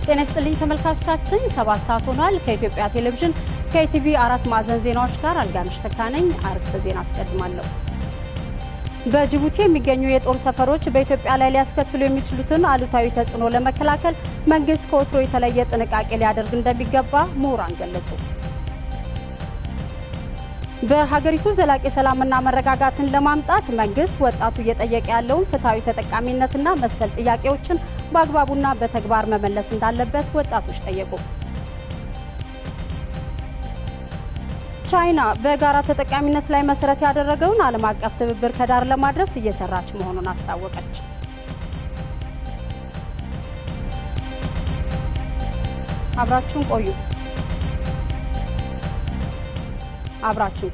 ጤና ይስጥልኝ ተመልካቾቻችን 7 ሰዓት ሆኗል። ከኢትዮጵያ ቴሌቪዥን ከኢቲቪ 4 ማዕዘን ዜናዎች ጋር አልጋነሽ ተካነኝ። አርዕስተ ዜና አስቀድማለሁ። በጅቡቲ የሚገኙ የጦር ሰፈሮች በኢትዮጵያ ላይ ሊያስከትሉ የሚችሉትን አሉታዊ ተጽዕኖ ለመከላከል መንግስት ከወትሮ የተለየ ጥንቃቄ ሊያደርግ እንደሚገባ ምሁራን ገለጹ። በሀገሪቱ ዘላቂ ሰላምና መረጋጋትን ለማምጣት መንግስት ወጣቱ እየጠየቀ ያለውን ፍትሃዊ ተጠቃሚነትና መሰል ጥያቄዎችን በአግባቡና በተግባር መመለስ እንዳለበት ወጣቶች ጠየቁ። ቻይና በጋራ ተጠቃሚነት ላይ መሰረት ያደረገውን ዓለም አቀፍ ትብብር ከዳር ለማድረስ እየሰራች መሆኑን አስታወቀች። አብራችሁን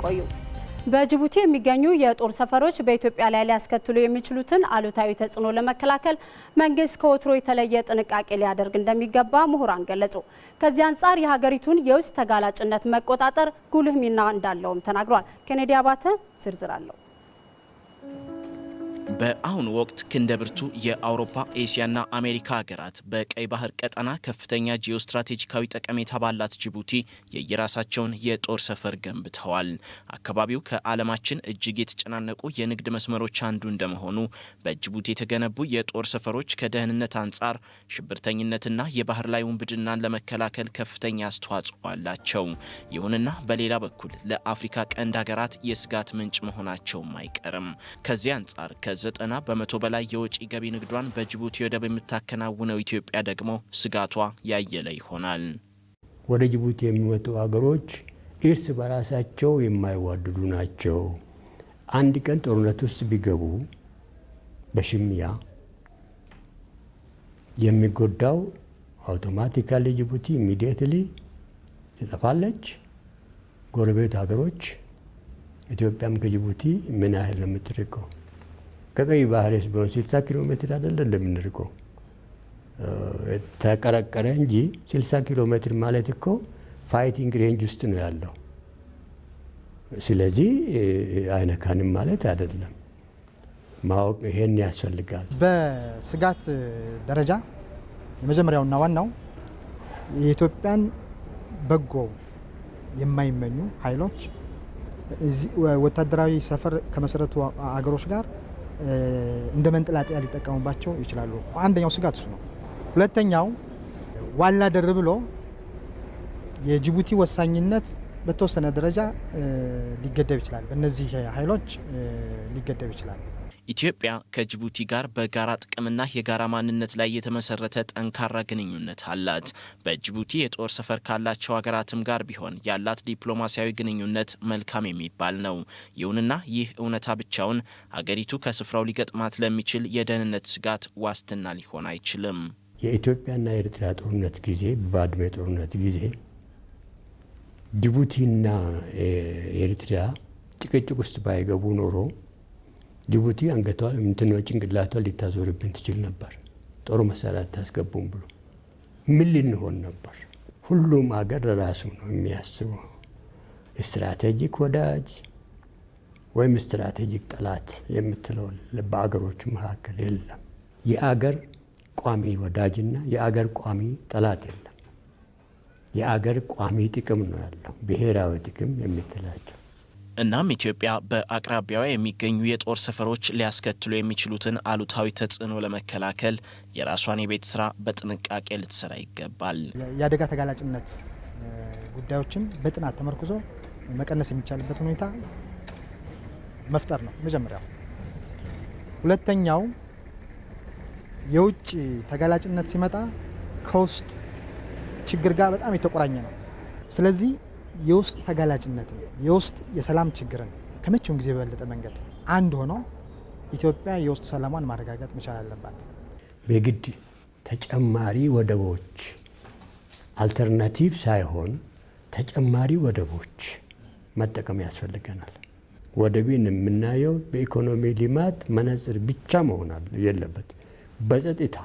ቆዩ። በጅቡቲ የሚገኙ የጦር ሰፈሮች በኢትዮጵያ ላይ ሊያስከትሉ የሚችሉትን አሉታዊ ተጽዕኖ ለመከላከል መንግስት ከወትሮ የተለየ ጥንቃቄ ሊያደርግ እንደሚገባ ምሁራን ገለጹ። ከዚህ አንጻር የሀገሪቱን የውስጥ ተጋላጭነት መቆጣጠር ጉልህ ሚና እንዳለውም ተናግሯል። ኬኔዲ አባተ ዝርዝር አለው። በአሁኑ ወቅት ክንደብርቱ የአውሮፓ ኤሲያና አሜሪካ ሀገራት በቀይ ባህር ቀጠና ከፍተኛ ጂኦስትራቴጂካዊ ጠቀሜታ ባላት ጅቡቲ የየራሳቸውን የጦር ሰፈር ገንብተዋል። አካባቢው ከዓለማችን እጅግ የተጨናነቁ የንግድ መስመሮች አንዱ እንደመሆኑ በጅቡቲ የተገነቡ የጦር ሰፈሮች ከደህንነት አንጻር ሽብርተኝነትና የባህር ላይ ውንብድናን ለመከላከል ከፍተኛ አስተዋጽኦ አላቸው። ይሁንና በሌላ በኩል ለአፍሪካ ቀንድ ሀገራት የስጋት ምንጭ መሆናቸውም አይቀርም። ከዚህ አንጻር ከ90 በመቶ በላይ የወጪ ገቢ ንግዷን በጅቡቲ ወደብ የምታከናውነው ኢትዮጵያ ደግሞ ስጋቷ ያየለ ይሆናል። ወደ ጅቡቲ የሚመጡ ሀገሮች እርስ በራሳቸው የማይዋደዱ ናቸው። አንድ ቀን ጦርነት ውስጥ ቢገቡ በሽሚያ የሚጎዳው አውቶማቲካሊ ጅቡቲ ኢሚዲየትሊ ትጠፋለች። ጎረቤት ሀገሮች ኢትዮጵያም ከጅቡቲ ምን ያህል ነው የምትርቀው? ከቀይ ባህርስ ቢሆን 60 ኪሎ ሜትር አይደለ እንደምንርቀው ተቀረቀረ እንጂ 60 ኪሎ ሜትር ማለት እኮ ፋይቲንግ ሬንጅ ውስጥ ነው ያለው። ስለዚህ አይነካንም ማለት አይደለም። ማወቅ ይሄን ያስፈልጋል። በስጋት ደረጃ የመጀመሪያውና ዋናው የኢትዮጵያን በጎ የማይመኙ ኃይሎች ወታደራዊ ሰፈር ከመሰረቱ አገሮች ጋር እንደ መንጠላጠያ ሊጠቀሙባቸው ይችላሉ። አንደኛው ስጋት እሱ ነው። ሁለተኛው ዋላ ደር ብሎ የጅቡቲ ወሳኝነት በተወሰነ ደረጃ ሊገደብ ይችላል። በእነዚህ ኃይሎች ሊገደብ ይችላል። ኢትዮጵያ ከጅቡቲ ጋር በጋራ ጥቅምና የጋራ ማንነት ላይ የተመሰረተ ጠንካራ ግንኙነት አላት። በጅቡቲ የጦር ሰፈር ካላቸው ሀገራትም ጋር ቢሆን ያላት ዲፕሎማሲያዊ ግንኙነት መልካም የሚባል ነው። ይሁንና ይህ እውነታ ብቻውን ሀገሪቱ ከስፍራው ሊገጥማት ለሚችል የደህንነት ስጋት ዋስትና ሊሆን አይችልም። የኢትዮጵያና የኤርትራ ጦርነት ጊዜ፣ በባድመ ጦርነት ጊዜ ጅቡቲና ኤርትራ ጭቅጭቅ ውስጥ ባይገቡ ኖሮ ጅቡቲ አንገቷን ጭንቅላቷን ሊታዞርብን ትችል ነበር። ጦር መሳሪያ ታስገቡም ብሎ ምን ልንሆን ነበር? ሁሉም አገር ለራሱ ነው የሚያስበው። ስትራቴጂክ ወዳጅ ወይም ስትራቴጂክ ጠላት የምትለው በአገሮች መካከል የለም። የአገር ቋሚ ወዳጅና የአገር ቋሚ ጠላት የለም። የአገር ቋሚ ጥቅም ነው ያለው፣ ብሔራዊ ጥቅም የምትላቸው። እናም ኢትዮጵያ በአቅራቢያዋ የሚገኙ የጦር ሰፈሮች ሊያስከትሉ የሚችሉትን አሉታዊ ተጽዕኖ ለመከላከል የራሷን የቤት ስራ በጥንቃቄ ልትሰራ ይገባል። የአደጋ ተጋላጭነት ጉዳዮችን በጥናት ተመርኩዞ መቀነስ የሚቻልበት ሁኔታ መፍጠር ነው መጀመሪያው። ሁለተኛው የውጭ ተጋላጭነት ሲመጣ ከውስጥ ችግር ጋር በጣም የተቆራኘ ነው። ስለዚህ የውስጥ ተጋላጭነትን የውስጥ የሰላም ችግርን ከመቼውም ጊዜ በበለጠ መንገድ አንድ ሆኖ ኢትዮጵያ የውስጥ ሰላሟን ማረጋገጥ መቻል አለባት። በግድ ተጨማሪ ወደቦች አልተርናቲቭ ሳይሆን ተጨማሪ ወደቦች መጠቀም ያስፈልገናል። ወደብን የምናየው በኢኮኖሚ ልማት መነጽር ብቻ መሆን የለበት፣ በጸጥታ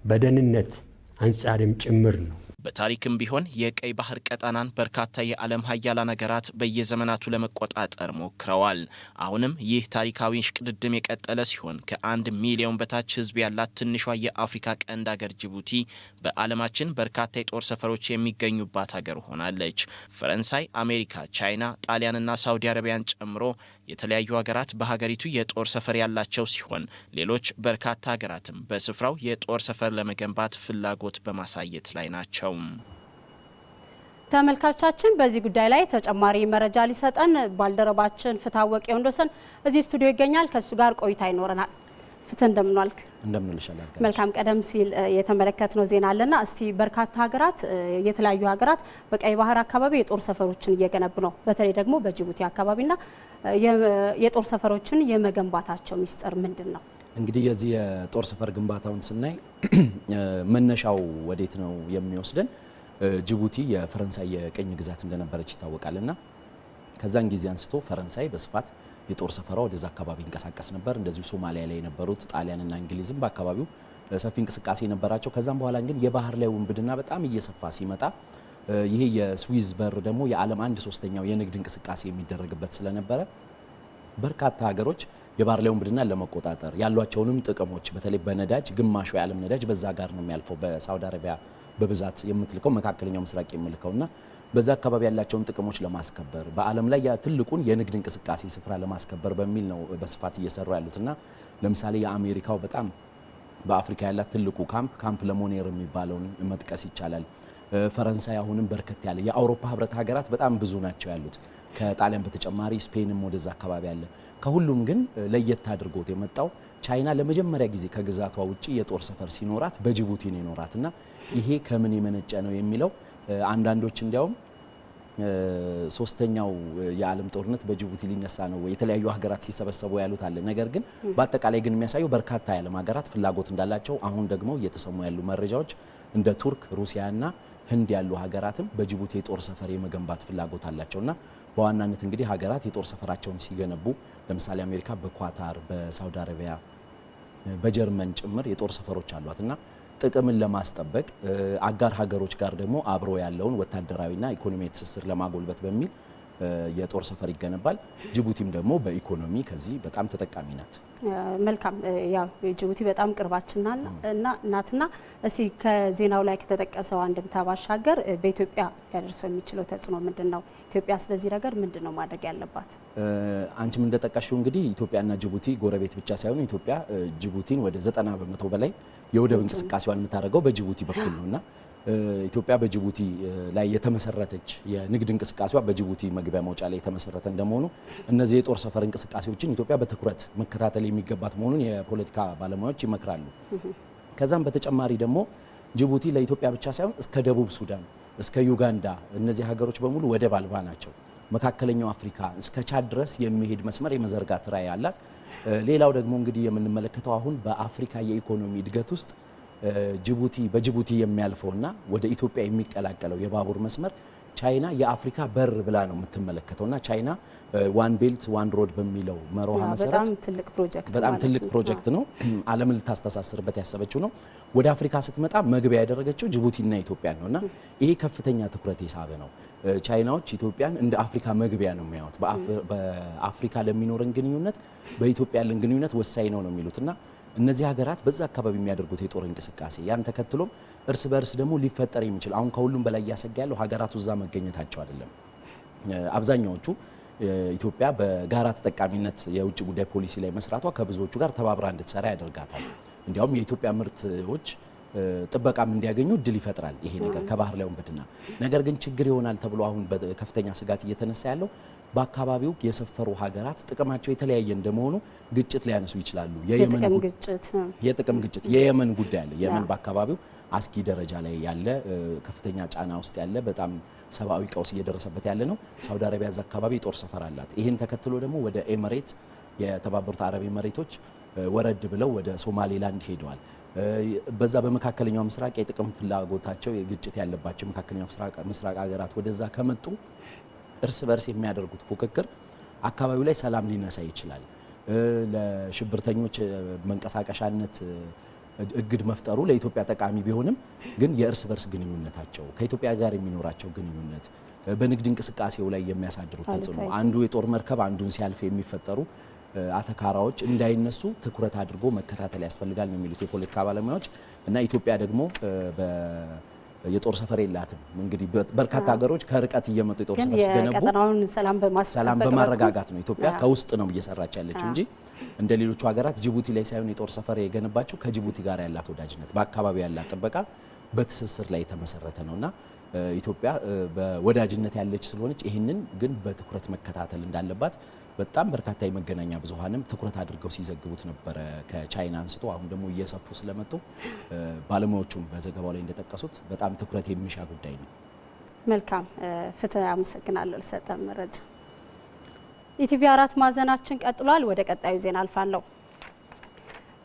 በደህንነት አንጻርም ጭምር ነው። በታሪክም ቢሆን የቀይ ባህር ቀጠናን በርካታ የዓለም ሀያላን ሀገራት በየዘመናቱ ለመቆጣጠር ሞክረዋል። አሁንም ይህ ታሪካዊ ሽቅድድም የቀጠለ ሲሆን ከ1 ሚሊዮን በታች ሕዝብ ያላት ትንሿ የአፍሪካ ቀንድ ሀገር ጅቡቲ በዓለማችን በርካታ የጦር ሰፈሮች የሚገኙባት ሀገር ሆናለች። ፈረንሳይ፣ አሜሪካ፣ ቻይና፣ ጣሊያንና ሳውዲ አረቢያን ጨምሮ የተለያዩ ሀገራት በሀገሪቱ የጦር ሰፈር ያላቸው ሲሆን ሌሎች በርካታ ሀገራትም በስፍራው የጦር ሰፈር ለመገንባት ፍላጎት በማሳየት ላይ ናቸው። ተመልካቾቻችን በዚህ ጉዳይ ላይ ተጨማሪ መረጃ ሊሰጠን ባልደረባችን ፍታወቅ ወንዶሰን እዚህ ስቱዲዮ ይገኛል። ከሱ ጋር ቆይታ ይኖረናል። ፍትህ እንደምን ዋልክ? እንደምንልሻል። መልካም። ቀደም ሲል የተመለከትነው ዜና አለና እስቲ በርካታ ሀገራት የተለያዩ ሀገራት በቀይ ባህር አካባቢ የጦር ሰፈሮችን እየገነቡ ነው። በተለይ ደግሞ በጅቡቲ አካባቢና የጦር ሰፈሮችን የመገንባታቸው ሚስጥር ምንድን ነው? እንግዲህ የዚህ የጦር ሰፈር ግንባታውን ስናይ መነሻው ወዴት ነው የሚወስደን? ጅቡቲ የፈረንሳይ የቅኝ ግዛት እንደነበረች ይታወቃልና ከዛን ጊዜ አንስቶ ፈረንሳይ በስፋት የጦር ሰፈሯ ወደዛ አካባቢ እንቀሳቀስ ነበር። እንደዚሁ ሶማሊያ ላይ የነበሩት ጣሊያንና እንግሊዝም በአካባቢው ሰፊ እንቅስቃሴ ነበራቸው። ከዛም በኋላ ግን የባህር ላይ ውንብድና በጣም እየሰፋ ሲመጣ ይሄ የስዊዝ በር ደግሞ የዓለም 1/3 የንግድ እንቅስቃሴ የሚደረግበት ስለነበረ በርካታ ሀገሮች የባህር ላይ ውንብድናን ለመቆጣጠር ያሏቸውንም ጥቅሞች በተለይ በነዳጅ ግማሹ የዓለም ነዳጅ በዛ ጋር ነው የሚያልፈው። በሳውዲ አረቢያ በብዛት የምትልከው መካከለኛው ምስራቅ የምልከውና በዛ አካባቢ ያላቸውን ጥቅሞች ለማስከበር በዓለም ላይ ትልቁን የንግድ እንቅስቃሴ ስፍራ ለማስከበር በሚል ነው በስፋት እየሰሩ ያሉትና ለምሳሌ የአሜሪካው በጣም በአፍሪካ ያላት ትልቁ ካምፕ ለሞኔር የሚባለውን መጥቀስ ይቻላል። ፈረንሳይ አሁንም በርከት ያለ የአውሮፓ ህብረት ሀገራት በጣም ብዙ ናቸው ያሉት። ከጣሊያን በተጨማሪ ስፔንም ወደዛ አካባቢ አለ። ከሁሉም ግን ለየት አድርጎት የመጣው ቻይና ለመጀመሪያ ጊዜ ከግዛቷ ውጪ የጦር ሰፈር ሲኖራት በጅቡቲ ነው የኖራትና ይሄ ከምን የመነጨ ነው የሚለው አንዳንዶች እንዲያውም ሶስተኛው የዓለም ጦርነት በጅቡቲ ሊነሳ ነው የተለያዩ ሀገራት ሲሰበሰቡ ያሉት አለ። ነገር ግን በአጠቃላይ ግን የሚያሳየው በርካታ የዓለም ሀገራት ፍላጎት እንዳላቸው አሁን ደግሞ እየተሰሙ ያሉ መረጃዎች እንደ ቱርክ፣ ሩሲያና ህንድ ያሉ ሀገራትም በጅቡቲ የጦር ሰፈር የመገንባት ፍላጎት አላቸውና በዋናነት እንግዲህ ሀገራት የጦር ሰፈራቸውን ሲገነቡ ለምሳሌ አሜሪካ በኳታር፣ በሳውዲ አረቢያ፣ በጀርመን ጭምር የጦር ሰፈሮች አሏትና ጥቅምን ለማስጠበቅ አጋር ሀገሮች ጋር ደግሞ አብሮ ያለውን ወታደራዊና ኢኮኖሚያዊ ትስስር ለማጎልበት በሚል የጦር ሰፈር ይገነባል። ጅቡቲም ደግሞ በኢኮኖሚ ከዚህ በጣም ተጠቃሚ ናት። መልካም። ያው ጅቡቲ በጣም ቅርባችን ናትና እስቲ ከዜናው ላይ ከተጠቀሰው አንድምታ ባሻገር በኢትዮጵያ ሊያደርሰው የሚችለው ተጽዕኖ ምንድን ነው? ኢትዮጵያስ በዚህ ረገድ ምንድን ነው ማድረግ ያለባት? አንቺም እንደጠቀሽው እንግዲህ ኢትዮጵያና ጅቡቲ ጎረቤት ብቻ ሳይሆኑ ኢትዮጵያ ጅቡቲን ወደ 90% በላይ የወደብ እንቅስቃሴዋን የምታደርገው በጅቡቲ በኩል ነውና ኢትዮጵያ በጅቡቲ ላይ የተመሰረተች የንግድ እንቅስቃሴዋ በጅቡቲ መግቢያ መውጫ ላይ የተመሰረተ እንደመሆኑ እነዚህ የጦር ሰፈር እንቅስቃሴዎችን ኢትዮጵያ በትኩረት መከታተል የሚገባት መሆኑን የፖለቲካ ባለሙያዎች ይመክራሉ። ከዛም በተጨማሪ ደግሞ ጅቡቲ ለኢትዮጵያ ብቻ ሳይሆን እስከ ደቡብ ሱዳን እስከ ዩጋንዳ እነዚህ ሀገሮች በሙሉ ወደብ አልባ ናቸው። መካከለኛው አፍሪካ እስከ ቻድ ድረስ የሚሄድ መስመር የመዘርጋት ራዕይ አላት። ሌላው ደግሞ እንግዲህ የምንመለከተው አሁን በአፍሪካ የኢኮኖሚ እድገት ውስጥ በጅቡቲ የሚያልፈውና ወደ ኢትዮጵያ የሚቀላቀለው የባቡር መስመር ቻይና የአፍሪካ በር ብላ ነው የምትመለከተውና ቻይና ዋን ቤልት ዋን ሮድ በሚለው መርህ መሰረት በጣም ትልቅ ፕሮጀክት ነው። ዓለምን ልታስተሳስርበት ያሰበችው ነው። ወደ አፍሪካ ስትመጣ መግቢያ ያደረገችው ጅቡቲና ኢትዮጵያን ነውና ይሄ ከፍተኛ ትኩረት የሳበ ነው። ቻይናዎች ኢትዮጵያን እንደ አፍሪካ መግቢያ ነው የሚያዩት። በአፍሪካ ለሚኖረን ግንኙነት በኢትዮጵያ ያለን ግንኙነት ወሳኝ ነው የሚሉትና እነዚህ ሀገራት በዛ አካባቢ የሚያደርጉት የጦር እንቅስቃሴ ያን ተከትሎም እርስ በእርስ ደግሞ ሊፈጠር የሚችል አሁን ከሁሉም በላይ እያሰጋ ያለው ሀገራቱ እዛ መገኘታቸው አይደለም። አብዛኛዎቹ ኢትዮጵያ በጋራ ተጠቃሚነት የውጭ ጉዳይ ፖሊሲ ላይ መስራቷ ከብዙዎቹ ጋር ተባብራ እንድትሰራ ያደርጋታል። እንዲያውም የኢትዮጵያ ምርቶች ጥበቃም እንዲያገኙ እድል ይፈጥራል ይሄ ነገር ከባህር ላይ ውንብድና። ነገር ግን ችግር ይሆናል ተብሎ አሁን በከፍተኛ ስጋት እየተነሳ ያለው በአካባቢው የሰፈሩ ሀገራት ጥቅማቸው የተለያየ እንደመሆኑ ግጭት ሊያነሱ ይችላሉ። የጥቅም ግጭት የየመን ጉዳይ አለ። የመን በአካባቢው አስጊ ደረጃ ላይ ያለ ከፍተኛ ጫና ውስጥ ያለ በጣም ሰብአዊ ቀውስ እየደረሰበት ያለ ነው። ሳውዲ አረቢያ እዛ አካባቢ ጦር ሰፈር አላት። ይህን ተከትሎ ደግሞ ወደ ኤምሬት የተባበሩት አረብ ኤምሬቶች ወረድ ብለው ወደ ሶማሌላንድ ሄደዋል። በዛ በመካከለኛው ምስራቅ የጥቅም ፍላጎታቸው የግጭት ያለባቸው መካከለኛው ምስራቅ ሀገራት ወደዛ ከመጡ እርስ በርስ የሚያደርጉት ፉክክር አካባቢው ላይ ሰላም ሊነሳ ይችላል። ለሽብርተኞች መንቀሳቀሻነት እግድ መፍጠሩ ለኢትዮጵያ ጠቃሚ ቢሆንም ግን የእርስ በርስ ግንኙነታቸው ከኢትዮጵያ ጋር የሚኖራቸው ግንኙነት በንግድ እንቅስቃሴው ላይ የሚያሳድሩት ተጽዕኖ አንዱ የጦር መርከብ አንዱን ሲያልፍ የሚፈጠሩ አተካራዎች እንዳይነሱ ትኩረት አድርጎ መከታተል ያስፈልጋል ነው የሚሉት የፖለቲካ ባለሙያዎች እና ኢትዮጵያ ደግሞ የጦር ሰፈር የላትም። እንግዲህ በርካታ ሀገሮች ከርቀት እየመጡ የጦር ሰፈር ሲገነቡ ቀጠናውን ሰላም በማረጋጋት ነው ኢትዮጵያ ከውስጥ ነው እየሰራች ያለችው እንጂ እንደ ሌሎቹ ሀገራት ጅቡቲ ላይ ሳይሆን የጦር ሰፈር የገነባቸው ከጅቡቲ ጋር ያላት ወዳጅነት በአካባቢው ያላት ጥበቃ በትስስር ላይ የተመሰረተ ነውና ኢትዮጵያ በወዳጅነት ያለች ስለሆነች ይህንን ግን በትኩረት መከታተል እንዳለባት በጣም በርካታ የመገናኛ ብዙሃንም ትኩረት አድርገው ሲዘግቡት ነበር ከቻይና አንስቶ አሁን ደግሞ እየሰፉ ስለመጡ ባለሙያዎቹም በዘገባው ላይ እንደጠቀሱት በጣም ትኩረት የሚሻ ጉዳይ ነው። መልካም ፍትህ አመሰግናለሁ ለሰጠን መረጃ። ኢቲቪ 4 ማዕዘናችን ቀጥሏል። ወደ ቀጣዩ ዜና አልፋለሁ።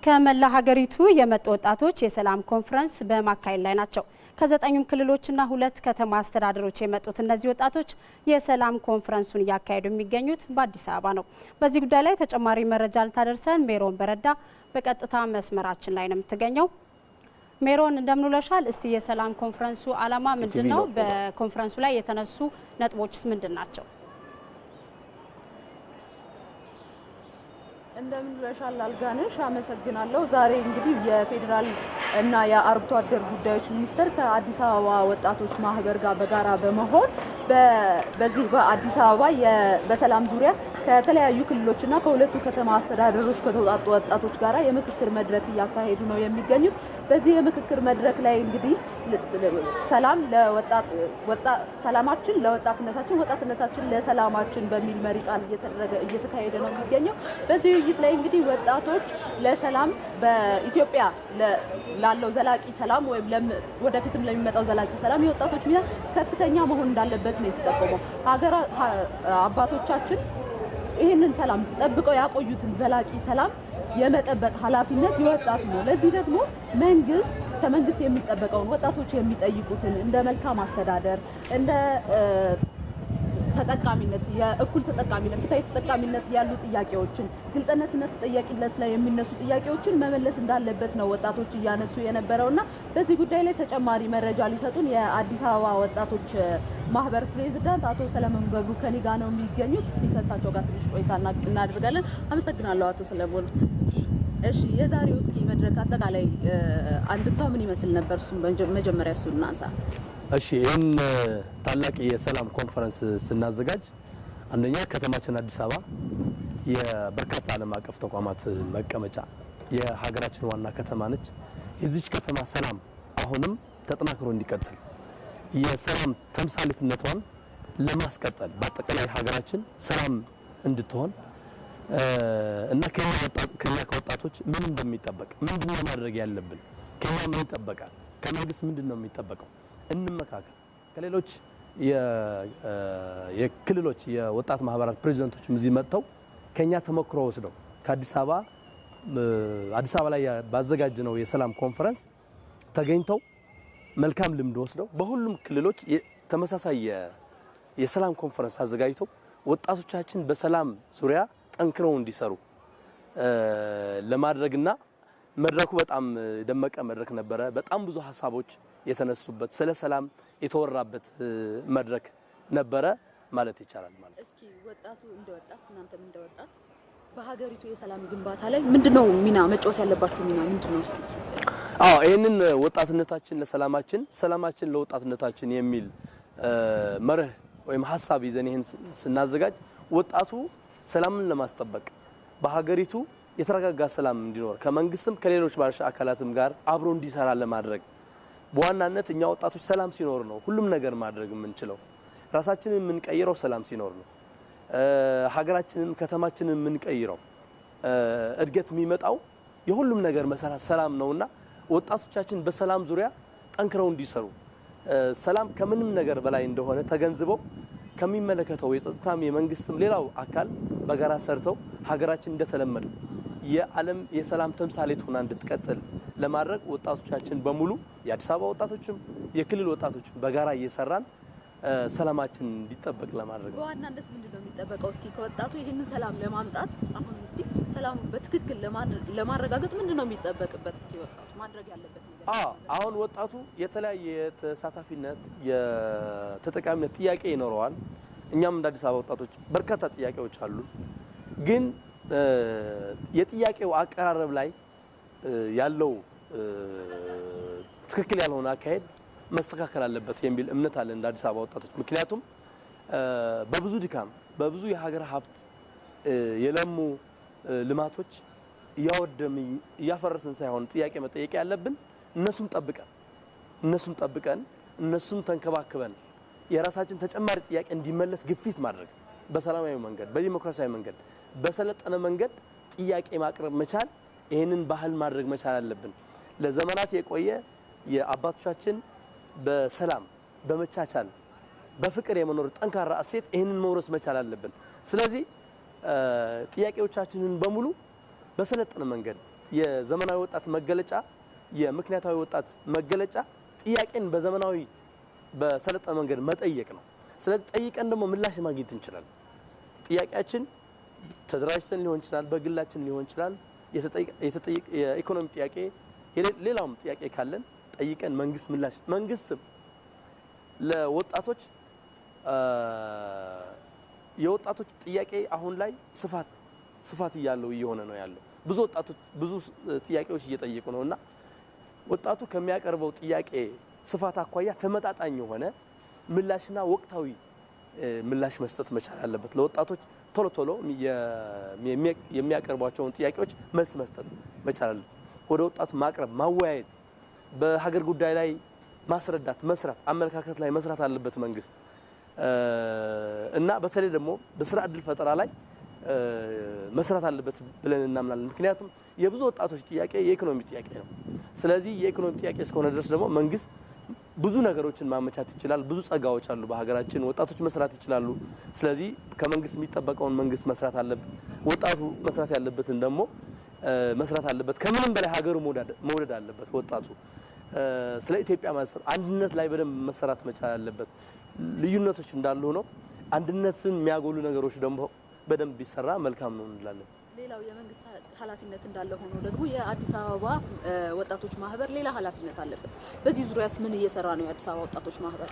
ከመላ ሀገሪቱ የመጡ ወጣቶች የሰላም ኮንፈረንስ በማካሄድ ላይ ናቸው። ከ9ኙም ክልሎችና 2 ከተማ አስተዳደሮች የመጡት እነዚህ ወጣቶች የሰላም ኮንፈረንሱን እያካሄዱ የሚገኙት በአዲስ አበባ ነው። በዚህ ጉዳይ ላይ ተጨማሪ መረጃ ልታደርሰን ሜሮን በረዳ በቀጥታ መስመራችን ላይ ነው የምትገኘው። ሜሮን እንደምን ውለሻል? እስቲ የሰላም ኮንፈረንሱ ዓላማ ምንድነው? በኮንፈረንሱ ላይ የተነሱ ነጥቦችስ ምንድን ናቸው? እንደምን ውለሻል አልጋነሽ፣ አመሰግናለሁ። ዛሬ እንግዲህ የፌዴራል እና የአርብቶ አደር ጉዳዮች ሚኒስቴር ከአዲስ አበባ ወጣቶች ማህበር ጋር በጋራ በመሆን በዚህ በአዲስ አበባ በሰላም ዙሪያ ከተለያዩ ክልሎችና ከሁለቱ ከተማ አስተዳደሮች ከተውጣጡ ወጣቶች ጋራ የምክክር መድረክ እያካሄዱ ነው የሚገኙት። በዚህ የምክክር መድረክ ላይ እንግዲህ ሰላማችን ለወጣትነታችን ወጣትነታችን ለሰላማችን በሚል መሪ ቃል እየተካሄደ ነው የሚገኘው። በዚህ ውይይት ላይ እንግዲህ ወጣቶች ለሰላም በኢትዮጵያ ላለው ዘላቂ ሰላም ወይም ወደፊትም ለሚመጣው ዘላቂ ሰላም የወጣቶች ሚና ከፍተኛ መሆን እንዳለበት ነው የተጠቆመው። አባቶቻችን ይህንን ሰላም ጠብቀው ያቆዩትን ዘላቂ ሰላም የመጠበቅ ኃላፊነት የወጣቱ ነው። ለዚህ ደግሞ ከመንግስት የሚጠበቀውን ወጣቶች የሚጠይቁትን እንደ መልካም አስተዳደር፣ እንደ ተጠቃሚነት፣ የእኩል ተጠቃሚነት፣ ፍትሃዊ ተጠቃሚነት ያሉ ጥያቄዎችን፣ ግልጽነትና ተጠያቂነት ላይ የሚነሱ ጥያቄዎችን መመለስ እንዳለበት ነው ወጣቶች እያነሱ የነበረውና በዚህ ጉዳይ ላይ ተጨማሪ መረጃ ሊሰጡን የአዲስ አበባ ወጣቶች ማህበር ፕሬዝዳንት አቶ ሰለሞን ገብሩ ከኔ ጋር ነው የሚገኙት። እስቲ ከእሳቸው ጋር ትንሽ ቆይታ እናደርጋለን። አመሰግናለሁ አቶ ሰለሞን። እሺ የዛሬው እስኪ መድረክ አጠቃላይ አንድምታው ምን ይመስል ነበር? እሱን መጀመሪያ እሱን እናንሳ። እሺ ይህን ታላቅ የሰላም ኮንፈረንስ ስናዘጋጅ አንደኛ ከተማችን አዲስ አበባ የበርካታ ዓለም አቀፍ ተቋማት መቀመጫ የሀገራችን ዋና ከተማ ነች። የዚች ከተማ ሰላም አሁንም ተጠናክሮ እንዲቀጥል የሰላም ተምሳሌትነቷን ለማስቀጠል በአጠቃላይ ሀገራችን ሰላም እንድትሆን እና ከኛ ከወጣቶች ምን እንደሚጠበቅ ምንድነው ማድረግ ያለብን ከኛ ምን ይጠበቃል ከመንግስት ምንድነው የሚጠበቀው እንመካከል ከሌሎች የክልሎች የወጣት ማህበራት ፕሬዝዳንቶች እዚህ መጥተው ከኛ ተሞክሮ ወስደው ከአዲስ አበባ ላይ ባዘጋጀነው የሰላም ኮንፈረንስ ተገኝተው መልካም ልምድ ወስደው በሁሉም ክልሎች ተመሳሳይ የሰላም ኮንፈረንስ አዘጋጅተው ወጣቶቻችን በሰላም ዙሪያ ጠንክረው እንዲሰሩ ለማድረግና መድረኩ በጣም ደመቀ መድረክ ነበረ። በጣም ብዙ ሀሳቦች የተነሱበት ስለ ሰላም የተወራበት መድረክ ነበረ ማለት ይቻላል። ማለት እስኪ ወጣቱ እንደወጣት እናንተም እንደወጣት በሀገሪቱ የሰላም ግንባታ ላይ ምንድነው ሚና መጫወት ያለባችሁ ሚና ምንድነው? እስኪ ይሄንን ወጣትነታችን ለሰላማችን ሰላማችን ለወጣትነታችን የሚል መርህ ወይም ሐሳብ ይዘን ይሄን ስናዘጋጅ ወጣቱ ሰላምን ለማስጠበቅ በሀገሪቱ የተረጋጋ ሰላም እንዲኖር ከመንግስትም ከሌሎች ባለድርሻ አካላትም ጋር አብሮ እንዲሰራ ለማድረግ በዋናነት እኛ ወጣቶች ሰላም ሲኖር ነው ሁሉም ነገር ማድረግ የምንችለው። ራሳችንን የምንቀይረው ሰላም ሲኖር ነው። ሀገራችንን ከተማችንን የምንቀይረው እድገት የሚመጣው የሁሉም ነገር መሰረት ሰላም ነውና ወጣቶቻችን በሰላም ዙሪያ ጠንክረው እንዲሰሩ ሰላም ከምንም ነገር በላይ እንደሆነ ተገንዝበው ከሚመለከተው የጸጥታም የመንግስትም ሌላው አካል በጋራ ሰርተው ሀገራችን እንደተለመደው የዓለም የሰላም ተምሳሌት ሆና እንድትቀጥል ለማድረግ ወጣቶቻችን በሙሉ የአዲስ አበባ ወጣቶችም የክልል ወጣቶችም በጋራ እየሰራን ሰላማችን እንዲጠበቅ ለማድረግ ነው። በዋናነት ምንድነው የሚጠበቀው? እስኪ ከወጣቱ ይሄንን ሰላም ለማምጣት አሁን እንግዲህ ሰላም በትክክል ለማረጋገጥ ምንድነው የሚጠበቅበት? እስኪ ወጣቱ ማድረግ ያለበት ነገር አሁን ወጣቱ የተለያየ ተሳታፊነት የተጠቃሚነት ጥያቄ ይኖረዋል። እኛም እንደ አዲስ አበባ ወጣቶች በርካታ ጥያቄዎች አሉ። ግን የጥያቄው አቀራረብ ላይ ያለው ትክክል ያልሆነ አካሄድ መስተካከል አለበት የሚል እምነት አለ እንደ አዲስ አበባ ወጣቶች። ምክንያቱም በብዙ ድካም በብዙ የሀገር ሀብት የለሙ ልማቶች እያፈረስን ሳይሆን ጥያቄ መጠየቅ ያለብን እነሱን ጠብቀን እነሱን ተንከባክበን የራሳችን ተጨማሪ ጥያቄ እንዲመለስ ግፊት ማድረግ በሰላማዊ መንገድ በዲሞክራሲያዊ መንገድ በሰለጠነ መንገድ ጥያቄ ማቅረብ መቻል ይሄንን ባህል ማድረግ መቻል አለብን። ለዘመናት የቆየ የአባቶቻችን በሰላም በመቻቻል በፍቅር የመኖር ጠንካራ እሴት ይሄንን መውረስ መቻል አለብን። ስለዚህ ጥያቄዎቻችንን በሙሉ በሰለጠነ መንገድ የዘመናዊ ወጣት መገለጫ የምክንያታዊ ወጣት መገለጫ ጥያቄን በዘመናዊ በሰለጠነ መንገድ መጠየቅ ነው። ስለዚህ ጠይቀን ደግሞ ምላሽ ማግኘት እንችላለን። ጥያቄያችን ተደራጅተን ሊሆን ይችላል፣ በግላችን ሊሆን ይችላል። የኢኮኖሚ ጥያቄ ሌላውም ጥያቄ ካለን ጠይቀን መንግስትም ለወጣቶች የወጣቶች ጥያቄ አሁን ላይ ስፋት እያለው እየሆነ ነው ያለው። ብዙ ወጣቶች ብዙ ጥያቄዎች እየጠየቁ ነውና ወጣቱ ከሚያቀርበው ጥያቄ ስፋት አኳያ ተመጣጣኝ የሆነ ምላሽና ወቅታዊ ምላሽ መስጠት መቻል አለበት። ለወጣቶች ቶሎ የሚያቀርቧቸውን ጥያቄዎች መልስ መስጠት መቻል አለበት። ወደ ወጣቱ ማቅረብ ማወያየት፣ በሀገር ጉዳይ ላይ ማስረዳት፣ መስራት፣ አመለካከት ላይ መስራት አለበት መንግስት እና በተለይ ደግሞ በስራ እድል ፈጠራ ላይ መስራት አለበት ብለን እናምናለን። ምክንያቱም የብዙ ወጣቶች ጥያቄ የኢኮኖሚ ጥያቄ ነው። ስለዚህ የኢኮኖሚ ጥያቄ እስከሆነ ድረስ ደግሞ መንግስት ብዙ ነገሮችን ማመቻት ይችላል። ብዙ ጸጋዎች አሉ በሀገራችን፣ ወጣቶች መስራት ይችላሉ። ስለዚህ ከመንግስት የሚጠበቀውን መንግስት መስራት አለበት፣ ወጣቱ መስራት ያለበትን ደግሞ መስራት አለበት። ከምንም በላይ ሀገሩ መውደድ አለበት ወጣቱ። ስለ ኢትዮጵያ ማሰብ አንድነት ላይ በደንብ መሰራት መቻል አለበት። ልዩነቶች እንዳሉ ሆነው አንድነትን የሚያጎሉ ነገሮች ደግሞ በደንብ ቢሰራ መልካም ነው እንላለን። ሌላው የመንግስት ኃላፊነት እንዳለ ሆኖ ደግሞ የአዲስ አበባ ወጣቶች ማህበር ሌላ ኃላፊነት አለበት። በዚህ ዙሪያስ ምን እየሰራ ነው የአዲስ አበባ ወጣቶች ማህበር?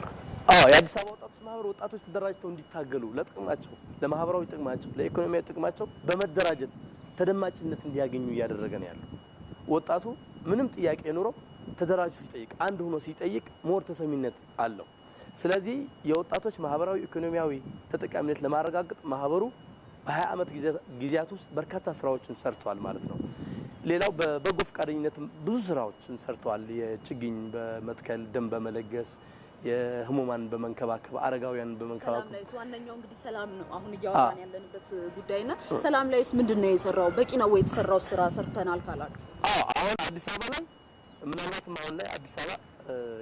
የአዲስ አበባ ወጣቶች ማህበር ወጣቶች ተደራጅተው እንዲታገሉ ለጥቅማቸው፣ ለማህበራዊ ጥቅማቸው፣ ለኢኮኖሚያዊ ጥቅማቸው በመደራጀት ተደማጭነት እንዲያገኙ እያደረገ ነው ያለው። ወጣቱ ምንም ጥያቄ ኖረው ተደራጅቶ ሲጠይቅ፣ አንድ ሆኖ ሲጠይቅ ሞር ተሰሚነት አለው። ስለዚህ የወጣቶች ማህበራዊ ኢኮኖሚያዊ ተጠቃሚነት ለማረጋገጥ ማህበሩ በ20 ዓመት ጊዜያት ውስጥ በርካታ ስራዎችን ሰርቷል ማለት ነው። ሌላው በበጎ ፈቃደኝነት ብዙ ስራዎችን ሰርቷል። የችግኝ በመትከል፣ ደም በመለገስ፣ የህሙማን በመንከባከብ፣ አረጋውያን በመንከባከብ። ዋነኛው እንግዲህ ሰላም ነው አሁን እያወራን ያለንበት ጉዳይና ሰላም ላይስ ምንድነው የሰራው? በቂ ነው ወይ የተሰራው ስራ ሰርተናል ካላችሁ? አሁን አዲስ አበባ ላይ ምናልባትም አሁን ላይ አዲስ አበባ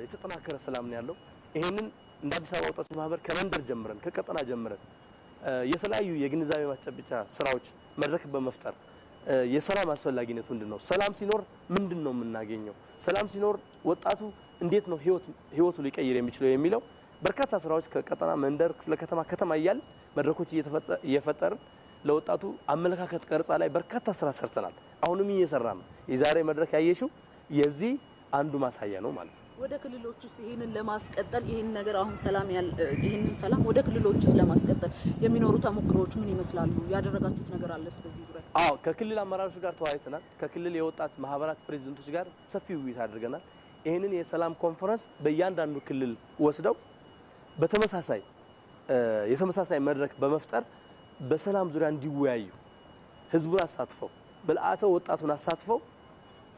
የተጠናከረ ሰላም ነው ያለው። ይሄንን እንደ አዲስ አበባ ወጣቶች ማህበር ከመንደር ጀምረን ከቀጠና ጀምረን የተለያዩ የግንዛቤ ማስጨበጫ ስራዎች መድረክ በመፍጠር የሰላም አስፈላጊነት ምንድነው? ሰላም ሲኖር ምንድነው የምናገኘው? ሰላም ሲኖር ወጣቱ እንዴት ነው ህይወቱ ሊቀይር የሚችለው የሚለው በርካታ ስራዎች ከቀጠና መንደር፣ ክፍለ ከተማ፣ ከተማ እያል መድረኮች እየፈጠርን ለወጣቱ አመለካከት ቀርጻ ላይ በርካታ ስራ ሰርተናል። አሁንም እየሰራ ነው። የዛሬ መድረክ ያየሽው የዚህ አንዱ ማሳያ ነው ማለት ነው። ወደ ክልሎችስ ይሄንን ለማስቀጠል ይሄን ነገር አሁን ይሄንን ሰላም ወደ ክልሎችስ ለማስቀጠል የሚኖሩ ተሞክሮዎች ምን ይመስላሉ? ያደረጋችሁት ነገር አለስ በዚህ ዙሪያ? ከክልል አመራሮች ጋር ተወያይተናል። ከክልል የወጣት ማህበራት ፕሬዝዳንቶች ጋር ሰፊ ውይይት አድርገናል። ይሄንን የሰላም ኮንፈረንስ በእያንዳንዱ ክልል ወስደው የተመሳሳይ መድረክ በመፍጠር በሰላም ዙሪያ እንዲወያዩ ህዝቡን አሳትፈው መልአተ ወጣቱን አሳትፈው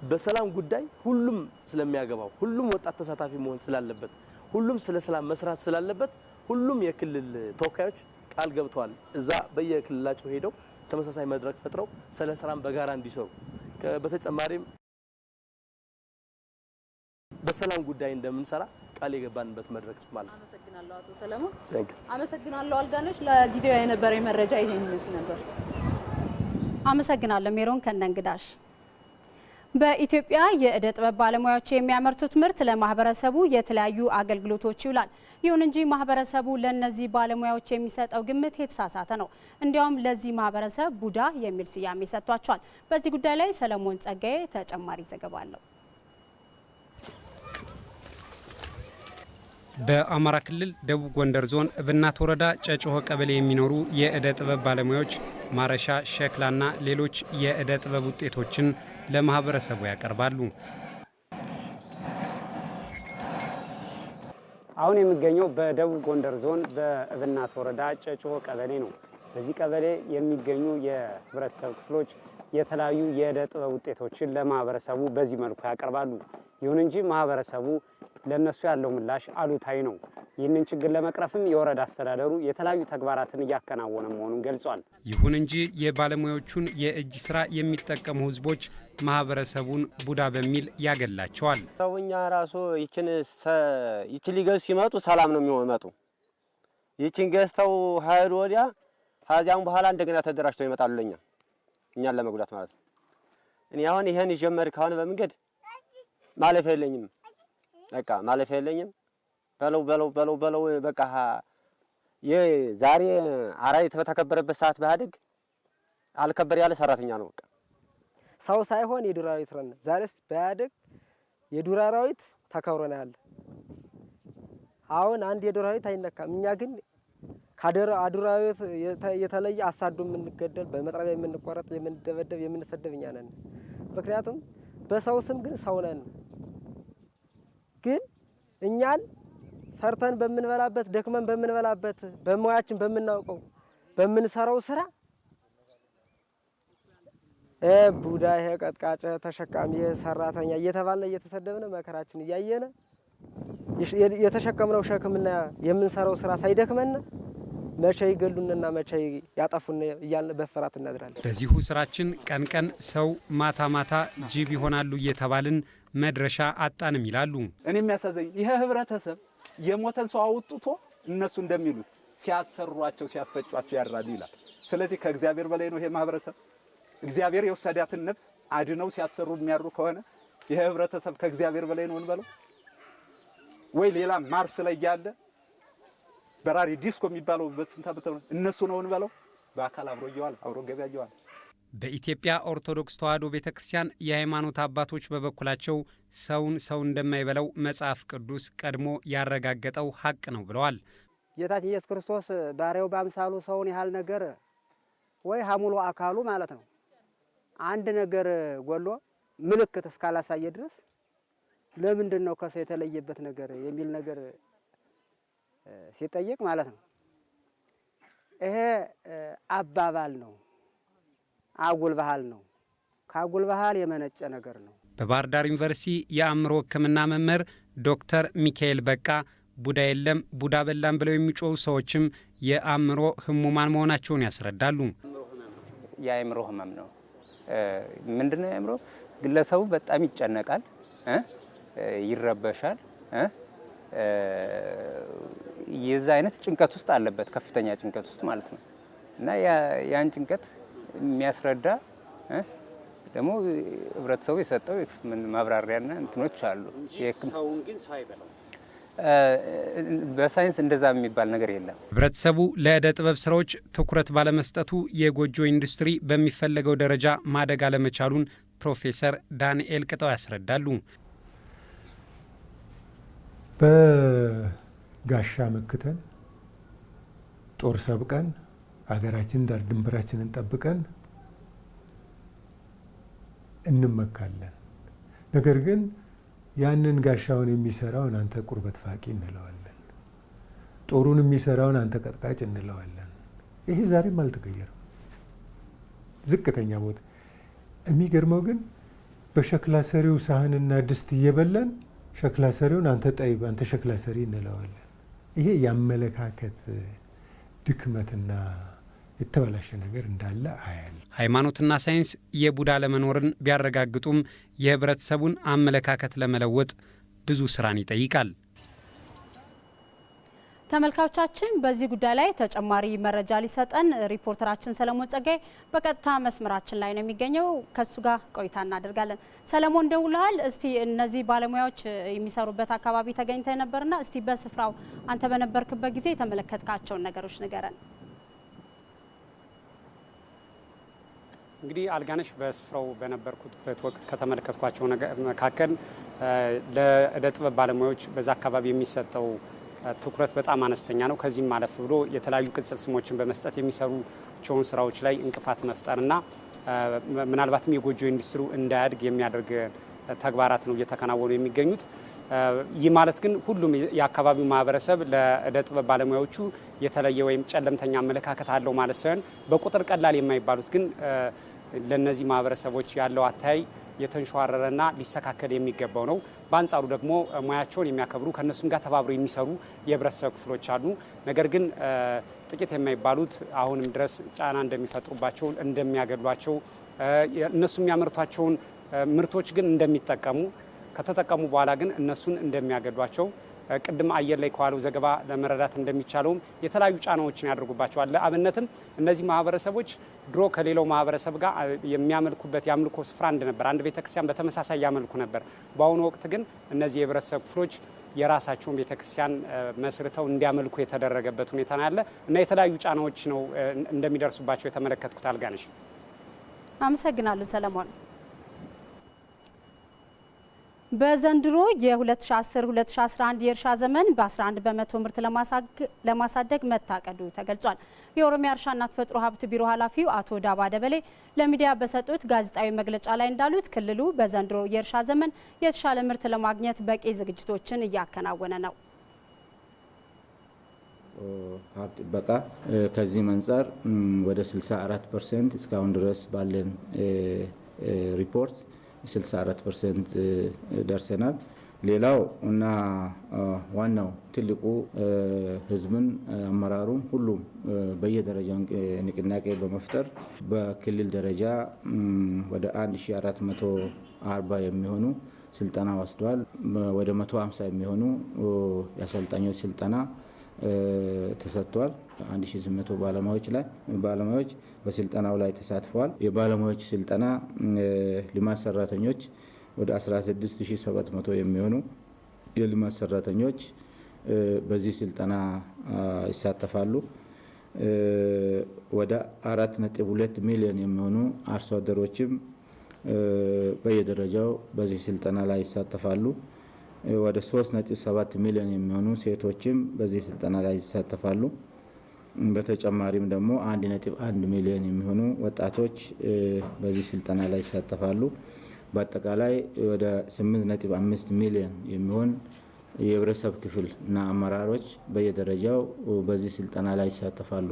በሰላም ጉዳይ ሁሉም ስለሚያገባው ሁሉም ወጣት ተሳታፊ መሆን ስላለበት ሁሉም ስለ ሰላም መስራት ስላለበት ሁሉም የክልል ተወካዮች ቃል ገብተዋል። እዛ በየክልላቸው ሄደው ተመሳሳይ መድረክ ፈጥረው ስለ ሰላም በጋራ እንዲሰሩ በተጨማሪም በሰላም ጉዳይ እንደምንሰራ ቃል የገባንበት መድረክ ነው ማለት ነው። አመሰግናለሁ አቶ ሰለሞን። አመሰግናለሁ አልጋነሽ። ለጊዜው የነበረኝ መረጃ ይሄን ይመስል ነበር። አመሰግናለሁ ሜሮን ከነንግዳሽ። በኢትዮጵያ የእደ ጥበብ ባለሙያዎች የሚያመርቱት ምርት ለማህበረሰቡ የተለያዩ አገልግሎቶች ይውላል። ይሁን እንጂ ማህበረሰቡ ለነዚህ ባለሙያዎች የሚሰጠው ግምት የተሳሳተ ነው። እንዲያውም ለዚህ ማህበረሰብ ቡዳ የሚል ስያሜ ሰጥቷቸዋል። በዚህ ጉዳይ ላይ ሰለሞን ጸጋዬ ተጨማሪ ዘገባ አለው። በአማራ ክልል ደቡብ ጎንደር ዞን እብናት ወረዳ ጨጮሆ ቀበሌ የሚኖሩ የእደ ጥበብ ባለሙያዎች ማረሻ፣ ሸክላና ሌሎች የእደ ጥበብ ውጤቶችን ለማህበረሰቡ ያቀርባሉ። አሁን የሚገኘው በደቡብ ጎንደር ዞን በእብናት ወረዳ ጨጮሆ ቀበሌ ነው። በዚህ ቀበሌ የሚገኙ የህብረተሰብ ክፍሎች የተለያዩ የእደ ጥበብ ውጤቶችን ለማህበረሰቡ በዚህ መልኩ ያቀርባሉ። ይሁን እንጂ ማህበረሰቡ ለነሱ ያለው ምላሽ አሉታዊ ነው። ይህንን ችግር ለመቅረፍም የወረዳ አስተዳደሩ የተለያዩ ተግባራትን እያከናወነ መሆኑን ገልጿል። ይሁን እንጂ የባለሙያዎቹን የእጅ ስራ የሚጠቀሙ ህዝቦች ማህበረሰቡን ቡዳ በሚል ያገላቸዋል። ሰውኛ ራሱ ይችን ሊገዙ ሲመጡ ሰላም ነው የሚመጡ። ይችን ገዝተው ሀይል ወዲያ ከዚያም በኋላ እንደገና ተደራጅተው ይመጣሉ እኛን ለመጉዳት ማለት ነው። እኔ አሁን ይሄን ይጀመር ካሁን በመንገድ ማለፍ የለኝም። በቃ ማለፍ የለኝም። በለው በቃ የዛሬ አራዊት በተከበረበት ሰዓት ባያድግ አልከበር ያለ ሰራተኛ ነው። በቃ ሰው ሳይሆን የዱር አራዊት ነን። ዛሬስ ባያድግ የዱር አራዊት ተከብሮና ያለ አሁን አንድ የዱር አራዊት አይነካም። እኛ ግን ከዱር አራዊት የተለየ አሳዶ የምንገደል፣ በመጥረቢያ የምንቆረጥ፣ የምንደበደብ፣ የምንሰደብ እኛ ነን። ምክንያቱም በሰው ስም ግን ሰው ነን። ግን እኛን ሰርተን በምንበላበት ደክመን በምንበላበት በሙያችን በምናውቀው በምንሰራው ስራ ቡዳ፣ ይሄ ቀጥቃጭ፣ ተሸካሚ፣ ሰራተኛ እየተባለ እየተሰደብነ መከራችን እያየነ የተሸከምነው ሸክምና የምንሰራው ስራ ሳይደክመን መቼ ይገሉንና መቼ ያጠፉን እያልን በፍርሃት እናድራለን። በዚሁ ስራችን ቀን ቀን ሰው ማታ ማታ ጅብ ይሆናሉ እየተባልን መድረሻ አጣንም ይላሉ። እኔ የሚያሳዘኝ ይሄ ህብረተሰብ የሞተን ሰው አውጥቶ እነሱ እንደሚሉት ሲያሰሯቸው ሲያስፈጯቸው ያድራሉ ይላል። ስለዚህ ከእግዚአብሔር በላይ ነው ይሄ ማህበረሰብ። እግዚአብሔር የወሰዳትን ነፍስ አድነው ሲያሰሩ የሚያድሩ ከሆነ ይሄ ህብረተሰብ ከእግዚአብሔር በላይ ነው እንበለው ወይ ሌላ ማርስ ላይ ያለ በራሪ ዲስኮ የሚባለው በስንት እነሱ ነው እንበለው። በአካል አብሮ ይዋል አብሮ ገበያ ይዋል። በኢትዮጵያ ኦርቶዶክስ ተዋሕዶ ቤተክርስቲያን የሃይማኖት አባቶች በበኩላቸው ሰውን ሰው እንደማይበላው መጽሐፍ ቅዱስ ቀድሞ ያረጋገጠው ሀቅ ነው ብለዋል። ጌታችን ኢየሱስ ክርስቶስ ባሪያው በአምሳሉ ሰውን ያህል ነገር ወይ ሀሙሎ አካሉ ማለት ነው አንድ ነገር ጎሎ ምልክት እስካላሳየ ድረስ ለምንድን ነው ከሰው የተለየበት ነገር የሚል ነገር ሲጠየቅ ማለት ነው ይሄ አባባል ነው፣ አጉል ባህል ነው። ከአጉል ባህል የመነጨ ነገር ነው። በባህር ዳር ዩኒቨርሲቲ የአእምሮ ሕክምና መምህር ዶክተር ሚካኤል በቃ ቡዳ የለም ቡዳ በላም ብለው የሚጮሁ ሰዎችም የአእምሮ ህሙማን መሆናቸውን ያስረዳሉ። የአእምሮ ህመም ነው። ምንድነው የአእምሮ? ግለሰቡ በጣም ይጨነቃል፣ ይረበሻል፣ የዛ አይነት ጭንቀት ውስጥ አለበት፣ ከፍተኛ ጭንቀት ውስጥ ማለት ነው። እና ያን ጭንቀት የሚያስረዳ ደግሞ ህብረተሰቡ የሰጠው ማብራሪያና እንትኖች አሉ። ሰውን ግን ሰው አይበላው። በሳይንስ እንደዛ የሚባል ነገር የለም። ህብረተሰቡ ለእደ ጥበብ ስራዎች ትኩረት ባለመስጠቱ የጎጆ ኢንዱስትሪ በሚፈለገው ደረጃ ማደግ አለመቻሉን ፕሮፌሰር ዳንኤል ቅጣው ያስረዳሉ። በጋሻ መክተን ጦር ሰብቀን ሀገራችን ዳር ድንበራችንን ጠብቀን እንመካለን። ነገር ግን ያንን ጋሻውን የሚሰራውን አንተ ቁርበት ፋቂ እንለዋለን፣ ጦሩን የሚሰራውን አንተ ቀጥቃጭ እንለዋለን። ይሄ ዛሬም አልተቀየረም። ዝቅተኛ ቦታ። የሚገርመው ግን በሸክላ ሰሪው ሳህንና ድስት እየበላን ሸክላ ሰሪውን አንተ ጠይብ አንተ ሸክላ ሰሪ እንለዋለን። ይሄ የአመለካከት ድክመትና የተበላሸ ነገር እንዳለ አያል። ሃይማኖትና ሳይንስ የቡዳ ለመኖርን ቢያረጋግጡም የህብረተሰቡን አመለካከት ለመለወጥ ብዙ ስራን ይጠይቃል። ተመልካቾቻችን በዚህ ጉዳይ ላይ ተጨማሪ መረጃ ሊሰጠን ሪፖርተራችን ሰለሞን ጸጋይ በቀጥታ መስመራችን ላይ ነው የሚገኘው። ከሱ ጋር ቆይታ እናደርጋለን። ሰለሞን ደውለሃል። እስቲ እነዚህ ባለሙያዎች የሚሰሩበት አካባቢ ተገኝተህ ነበርና እስቲ በስፍራው አንተ በነበርክበት ጊዜ የተመለከትካቸውን ነገሮች ንገረን። እንግዲህ አልጋነሽ በስፍራው በነበርኩበት ወቅት ከተመለከትኳቸው መካከል ለእደ ጥበብ ባለሙያዎች በዛ አካባቢ የሚሰጠው ትኩረት በጣም አነስተኛ ነው። ከዚህም ማለፍ ብሎ የተለያዩ ቅጽል ስሞችን በመስጠት የሚሰሩቸውን ስራዎች ላይ እንቅፋት መፍጠርና ምናልባትም የጎጆ ኢንዱስትሪው እንዳያድግ የሚያደርግ ተግባራት ነው እየተከናወኑ የሚገኙት። ይህ ማለት ግን ሁሉም የአካባቢው ማህበረሰብ ለእደ ጥበብ ባለሙያዎቹ የተለየ ወይም ጨለምተኛ አመለካከት አለው ማለት ሳይሆን በቁጥር ቀላል የማይባሉት ግን ለነዚህ ማህበረሰቦች ያለው አታይ የተንሸዋረረና ሊስተካከል የሚገባው ነው። በአንጻሩ ደግሞ ሙያቸውን የሚያከብሩ ከነሱም ጋር ተባብረው የሚሰሩ የህብረተሰብ ክፍሎች አሉ። ነገር ግን ጥቂት የማይባሉት አሁንም ድረስ ጫና እንደሚፈጥሩባቸው፣ እንደሚያገሏቸው፣ እነሱ የሚያመርቷቸውን ምርቶች ግን እንደሚጠቀሙ ከተጠቀሙ በኋላ ግን እነሱን እንደሚያገዷቸው ቅድም አየር ላይ ከዋለው ዘገባ ለመረዳት እንደሚቻለውም የተለያዩ ጫናዎችን ያደርጉባቸዋል። ለአብነትም እነዚህ ማህበረሰቦች ድሮ ከሌላው ማህበረሰብ ጋር የሚያመልኩበት የአምልኮ ስፍራ እንደነበር አንድ ቤተክርስቲያን በተመሳሳይ ያመልኩ ነበር። በአሁኑ ወቅት ግን እነዚህ የህብረተሰብ ክፍሎች የራሳቸውን ቤተክርስቲያን መስርተው እንዲያመልኩ የተደረገበት ሁኔታ ነው ያለ እና የተለያዩ ጫናዎች ነው እንደሚደርሱባቸው የተመለከትኩት። አልጋነሽ አመሰግናለሁ ሰለሞን። በዘንድሮ የ2010-2011 የእርሻ ዘመን በ11 በመቶ ምርት ለማሳደግ መታቀዱ ተገልጿል። የኦሮሚያ እርሻና ተፈጥሮ ሀብት ቢሮ ኃላፊው አቶ ዳባ ደበሌ ለሚዲያ በሰጡት ጋዜጣዊ መግለጫ ላይ እንዳሉት ክልሉ በዘንድሮ የእርሻ ዘመን የተሻለ ምርት ለማግኘት በቂ ዝግጅቶችን እያከናወነ ነው። ሀብት ጥበቃ ከዚህ አንጻር ወደ 64% እስካሁን ድረስ ባለን ሪፖርት 64% ደርሰናል። ሌላው እና ዋናው ትልቁ ህዝብን አመራሩም ሁሉም በየደረጃው ንቅናቄ በመፍጠር በክልል ደረጃ ወደ 1440 የሚሆኑ ስልጠና ወስደዋል። ወደ 150 የሚሆኑ የአሰልጣኞች ስልጠና ተሰጥቷል። 1800 ባለሙያዎች በስልጠናው ላይ ተሳትፈዋል። የባለሙያዎች ስልጠና ልማት ሰራተኞች ወደ 16700 የሚሆኑ የልማት ሰራተኞች በዚህ ስልጠና ይሳተፋሉ። ወደ 4.2 ሚሊዮን የሚሆኑ አርሶ አደሮችም በየደረጃው በዚህ ስልጠና ላይ ይሳተፋሉ። ወደ 3.7 ሚሊዮን የሚሆኑ ሴቶችም በዚህ ስልጠና ላይ ይሳተፋሉ። በተጨማሪም ደግሞ 1.1 ሚሊዮን የሚሆኑ ወጣቶች በዚህ ስልጠና ላይ ይሳተፋሉ። በአጠቃላይ ወደ 8.5 ሚሊዮን የሚሆን የህብረተሰብ ክፍል እና አመራሮች በየደረጃው በዚህ ስልጠና ላይ ይሳተፋሉ።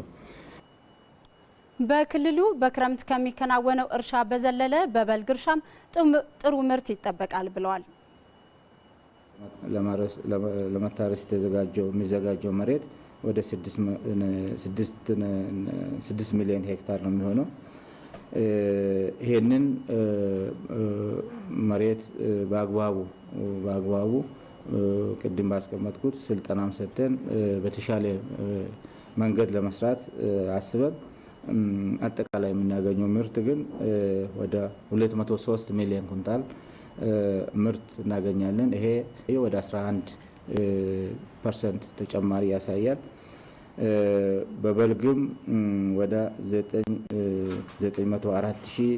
በክልሉ በክረምት ከሚከናወነው እርሻ በዘለለ በበልግ እርሻም ጥሩ ምርት ይጠበቃል ብለዋል። ለመታረስ የሚዘጋጀው መሬት ወደ 6 ሚሊዮን ሄክታር ነው የሚሆነው። ይሄንን መሬት በአግባቡ ቅድም ባስቀመጥኩት ስልጠናም ሰጥተን በተሻለ መንገድ ለመስራት አስበን አጠቃላይ የምናገኘው ምርት ግን ወደ 203 ሚሊዮን ኩንታል ምርት እናገኛለን። ይሄ ወደ 11% ተጨማሪ ያሳያል። በበልግም ወደ 904,000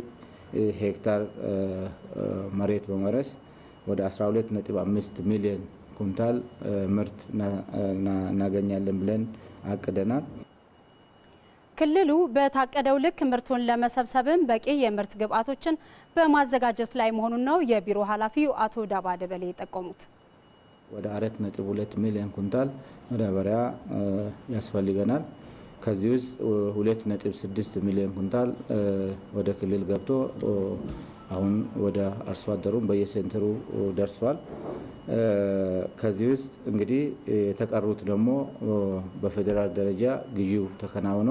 ሄክታር መሬት በመረስ ወደ 12.5 ሚሊዮን ኩንታል ምርት እናገኛለን ብለን አቅደናል። ክልሉ በታቀደው ልክ ምርቱን ለመሰብሰብም በቂ የምርት ግብዓቶችን በማዘጋጀት ላይ መሆኑን ነው የቢሮ ኃላፊው አቶ ዳባ ደበሌ የጠቆሙት። ወደ 4.2 ሚሊዮን ኩንታል ማዳበሪያ ያስፈልገናል። ከዚህ ውስጥ 2.6 ሚሊዮን ኩንታል ወደ ክልል ገብቶ አሁን ወደ አርሶ አደሩም በየሴንተሩ ደርሷል። ከዚህ ውስጥ እንግዲህ የተቀሩት ደግሞ በፌዴራል ደረጃ ግዢው ተከናውኖ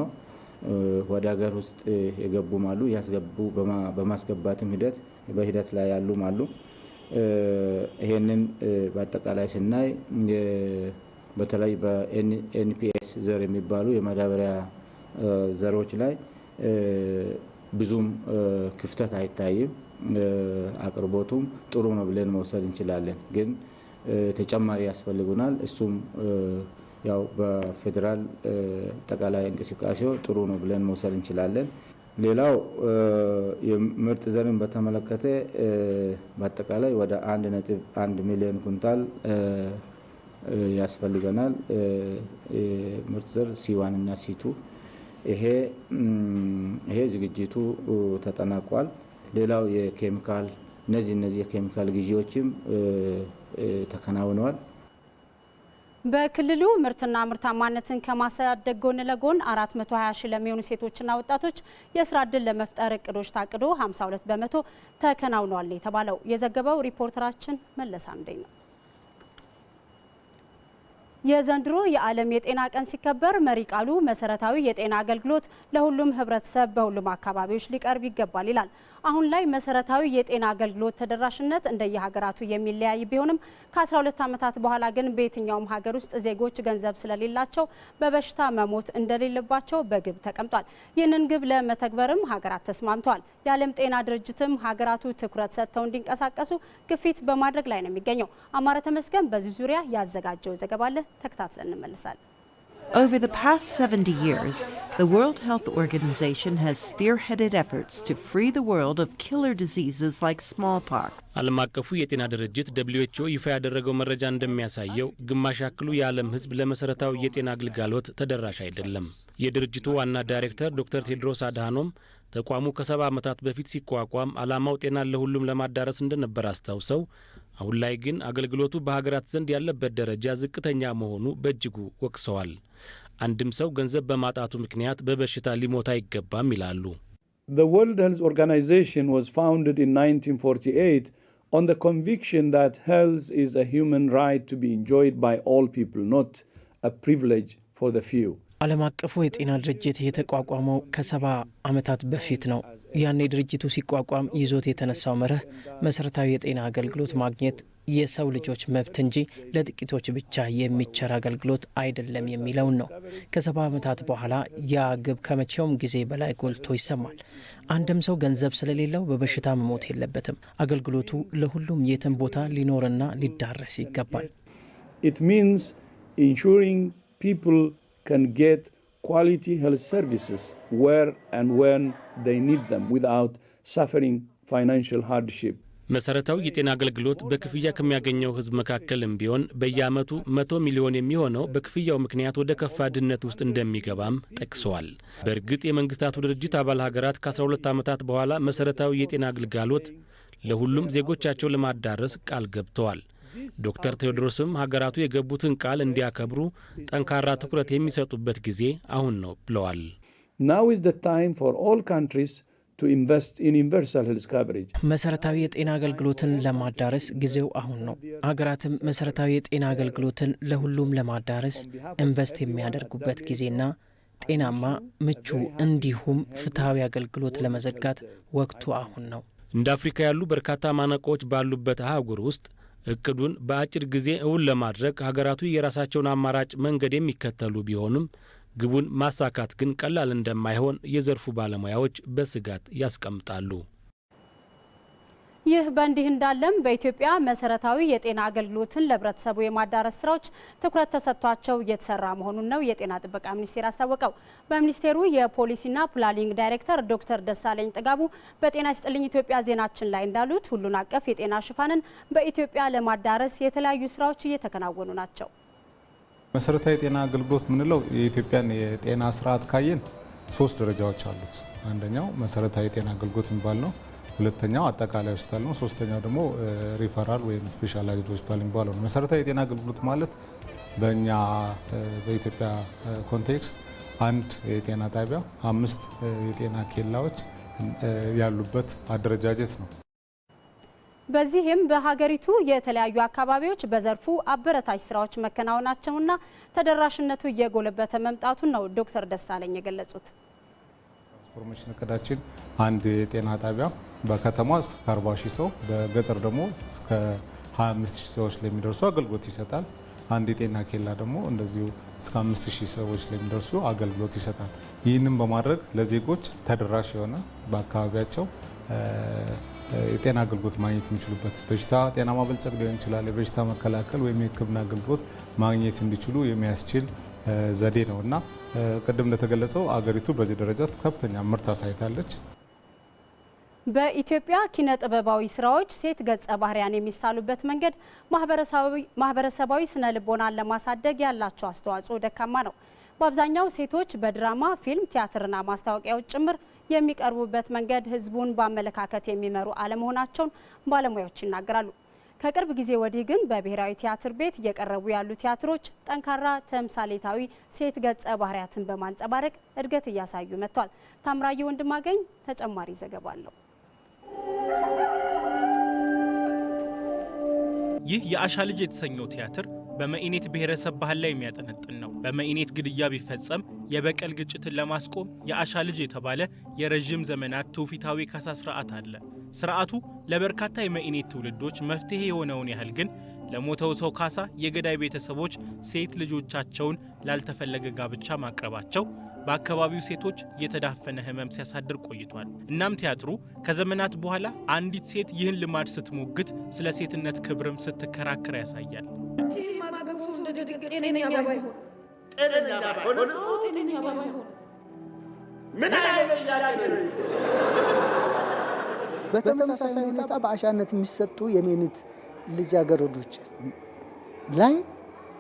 ወደ ሀገር ውስጥ የገቡም አሉ፣ ያስገቡ በማስገባትም በሂደት ላይ ያሉም አሉ። ይሄንን በአጠቃላይ ስናይ በተለይ በኤንፒኤስ ዘር የሚባሉ የማዳበሪያ ዘሮች ላይ ብዙም ክፍተት አይታይም። አቅርቦቱም ጥሩ ነው ብለን መውሰድ እንችላለን። ግን ተጨማሪ ያስፈልጉናል። እሱም ያው በፌዴራል ጠቃላይ እንቅስቃሴው ጥሩ ነው ብለን መውሰድ እንችላለን። ሌላው የምርጥ ዘርን በተመለከተ በአጠቃላይ ወደ 1.1 ሚሊዮን ኩንታል ያስፈልገናል። ምርጥ ዘር C1 እና C2 ይሄ ዝግጅቱ ተጠናቋል። ሌላው የኬሚካል እነዚህ የኬሚካል ግዢዎችም ተከናውነዋል። በክልሉ ምርትና ምርታማነትን ከማሳደግ ጎን ለጎን 420 ሺህ ለሚሆኑ ሴቶችና ወጣቶች የስራ ዕድል ለመፍጠር እቅዶች ታቅዶ 52 በመቶ ተከናውኗል የተባለው የዘገበው ሪፖርተራችን መለስ አንዴ ነው። የዘንድሮ የዓለም የጤና ቀን ሲከበር መሪ ቃሉ መሰረታዊ የጤና አገልግሎት ለሁሉም ህብረተሰብ በሁሉም አካባቢዎች ሊቀርብ ይገባል ይላል። አሁን ላይ መሰረታዊ የጤና አገልግሎት ተደራሽነት እንደየሀገራቱ የሚለያይ ቢሆንም ከ12 ዓመታት በኋላ ግን በየትኛውም ሀገር ውስጥ ዜጎች ገንዘብ ስለሌላቸው በበሽታ መሞት እንደሌለባቸው በግብ ተቀምጧል። ይህንን ግብ ለመተግበርም ሀገራት ተስማምተዋል። የዓለም ጤና ድርጅትም ሀገራቱ ትኩረት ሰጥተው እንዲንቀሳቀሱ ግፊት በማድረግ ላይ ነው የሚገኘው። አማረ ተመስገን በዚህ ዙሪያ ያዘጋጀው ዘገባ አለ። ተከታትለን እንመለሳለን። Over the past 70 years, the World Health Organization has spearheaded efforts to free the world of killer diseases like smallpox. ዓለም አቀፉ የጤና ድርጅት WHO ይፋ ያደረገው መረጃ እንደሚያሳየው ግማሽ ያክሉ የዓለም ሕዝብ ለመሰረታዊ የጤና አገልግሎት ተደራሽ አይደለም። የድርጅቱ ዋና ዳይሬክተር ዶክተር ቴድሮስ አድሃኖም ተቋሙ ከ70 ዓመታት በፊት ሲቋቋም ዓላማው ጤናን ለሁሉም ለማዳረስ እንደነበር አስታውሰው አሁን ላይ ግን አገልግሎቱ በሀገራት ዘንድ ያለበት ደረጃ ዝቅተኛ መሆኑ በእጅጉ ወቅሰዋል። አንድም ሰው ገንዘብ በማጣቱ ምክንያት በበሽታ ሊሞት አይገባም ይላሉ። The World Health Organization was founded in 1948 on the conviction that health is a human right to be enjoyed by all people, not a privilege for the few. ዓለም አቀፉ የጤና ድርጅት የተቋቋመው ከ70 ዓመታት በፊት ነው። ያኔ ድርጅቱ ሲቋቋም ይዞት የተነሳው መርህ መሰረታዊ የጤና አገልግሎት ማግኘት የሰው ልጆች መብት እንጂ ለጥቂቶች ብቻ የሚቸር አገልግሎት አይደለም የሚለውን ነው። ከ70 ዓመታት በኋላ ያ ግብ ከመቼውም ጊዜ በላይ ጎልቶ ይሰማል። አንድም ሰው ገንዘብ ስለሌለው በበሽታ መሞት የለበትም። አገልግሎቱ ለሁሉም የትም ቦታ ሊኖርና ሊዳረስ ይገባል። It means ensuring people can get quality health services where and when they need them without suffering financial hardship. መሰረታዊ የጤና አገልግሎት በክፍያ ከሚያገኘው ህዝብ መካከልም ቢሆን በየዓመቱ 100 ሚሊዮን የሚሆነው በክፍያው ምክንያት ወደ ከፋ ድህነት ውስጥ እንደሚገባም ጠቅሰዋል። በእርግጥ የመንግስታቱ ድርጅት አባል ሀገራት ከ12 ዓመታት በኋላ መሰረታዊ የጤና አገልግሎት ለሁሉም ዜጎቻቸው ለማዳረስ ቃል ገብተዋል። ዶክተር ቴዎድሮስም ሀገራቱ የገቡትን ቃል እንዲያከብሩ ጠንካራ ትኩረት የሚሰጡበት ጊዜ አሁን ነው ብለዋል። Now is the time for all countries to invest in universal health coverage. መሰረታዊ የጤና አገልግሎትን ለማዳረስ ጊዜው አሁን ነው። ሀገራትም መሰረታዊ የጤና አገልግሎትን ለሁሉም ለማዳረስ ኢንቨስት የሚያደርጉበት ጊዜና ጤናማ፣ ምቹ እንዲሁም ፍትሃዊ አገልግሎት ለመዘርጋት ወቅቱ አሁን ነው። እንደ አፍሪካ ያሉ በርካታ ማነቆች ባሉበት አህጉር ውስጥ እቅዱን በአጭር ጊዜ እውን ለማድረግ ሀገራቱ የራሳቸውን አማራጭ መንገድ የሚከተሉ ቢሆንም ግቡን ማሳካት ግን ቀላል እንደማይሆን የዘርፉ ባለሙያዎች በስጋት ያስቀምጣሉ። ይህ በእንዲህ እንዳለም በኢትዮጵያ መሰረታዊ የጤና አገልግሎትን ለህብረተሰቡ የማዳረስ ስራዎች ትኩረት ተሰጥቷቸው እየተሰራ መሆኑን ነው የጤና ጥበቃ ሚኒስቴር አስታወቀው። በሚኒስቴሩ የፖሊሲና ፕላኒንግ ዳይሬክተር ዶክተር ደሳለኝ ጥጋቡ በጤና ይስጥልኝ ኢትዮጵያ ዜናችን ላይ እንዳሉት ሁሉን አቀፍ የጤና ሽፋንን በኢትዮጵያ ለማዳረስ የተለያዩ ስራዎች እየተከናወኑ ናቸው። መሰረታዊ የጤና አገልግሎት ምንለው የኢትዮጵያን የጤና ስርዓት ካየን 3 ደረጃዎች አሉት። አንደኛው መሰረታዊ የጤና አገልግሎት የሚባል ነው። ሁለተኛው አጠቃላይ ሆስፒታል ነው። ሶስተኛው ደግሞ ሪፈራል ወይም ስፔሻላይዝድ ሆስፒታል የሚባለው ነው። መሰረታዊ የጤና አገልግሎት ማለት በእኛ በኢትዮጵያ ኮንቴክስት 1 የጤና ጣቢያ 5 የጤና ኬላዎች ያሉበት አደረጃጀት ነው። በዚህም በሀገሪቱ የተለያዩ አካባቢዎች በዘርፉ አበረታች ስራዎች መከናወናቸውና ተደራሽነቱ እየጎለበተ መምጣቱን ነው ዶክተር ደሳለኝ የገለጹት። ትራንስፎርሜሽን እቅዳችን 1 የጤና ጣቢያ በከተማ እስከ 40 ሺህ ሰው በገጠር ደግሞ እስከ 25 ሺህ ሰዎች ለሚደርሱ አገልግሎት ይሰጣል። አንድ የጤና ኬላ ደግሞ እንደዚሁ እስከ 5000 ሰዎች ላይ የሚደርሱ አገልግሎት ይሰጣል። ይህንን በማድረግ ለዜጎች ተደራሽ የሆነ በአካባቢያቸው የጤና አገልግሎት ማግኘት የሚችሉበት በሽታ ጤና ማበልጸግ ሊሆን ይችላል፣ የበሽታ መከላከል ወይም የሕክምና አገልግሎት ማግኘት እንዲችሉ የሚያስችል ዘዴ ነው እና ቅድም እንደተገለጸው አገሪቱ በዚህ ደረጃ ከፍተኛ ምርት አሳይታለች። በኢትዮጵያ ኪነ ጥበባዊ ስራዎች ሴት ገጸ ባህሪያን የሚሳሉበት መንገድ ማህበረሰባዊ ስነ ልቦናን ለማሳደግ ያላቸው አስተዋጽኦ ደካማ ነው። በአብዛኛው ሴቶች በድራማ፣ ፊልም፣ ቲያትርና ማስታወቂያዎች ጭምር የሚቀርቡበት መንገድ ህዝቡን በአመለካከት የሚመሩ አለመሆናቸውን ባለሙያዎች ይናገራሉ። ከቅርብ ጊዜ ወዲህ ግን በብሔራዊ ቲያትር ቤት እየቀረቡ ያሉ ቲያትሮች ጠንካራ ተምሳሌታዊ ሴት ገጸ ባህሪያትን በማንጸባረቅ እድገት እያሳዩ መጥቷል። ታምራዬ ወንድማገኝ ተጨማሪ ዘገባ አለው። ይህ የአሻ ልጅ የተሰኘው ቲያትር በመኢኔት ብሔረሰብ ባህል ላይ የሚያጠነጥን ነው። በመኢኔት ግድያ ቢፈጸም የበቀል ግጭትን ለማስቆም የአሻ ልጅ የተባለ የረዥም ዘመናት ትውፊታዊ ካሳ ስርዓት አለ። ስርዓቱ ለበርካታ የመኢኔት ትውልዶች መፍትሄ የሆነውን ያህል ግን ለሞተው ሰው ካሳ የገዳይ ቤተሰቦች ሴት ልጆቻቸውን ላልተፈለገ ጋብቻ ማቅረባቸው በአካባቢው ሴቶች የተዳፈነ ህመም ሲያሳድር ቆይቷል። እናም ቲያትሩ ከዘመናት በኋላ አንዲት ሴት ይህን ልማድ ስትሞግት ስለ ሴትነት ክብርም ስትከራከር ያሳያል። በተመሳሳይ ሁኔታ በአሻነት የሚሰጡ የመኢኔት ልጃገረዶች ላይ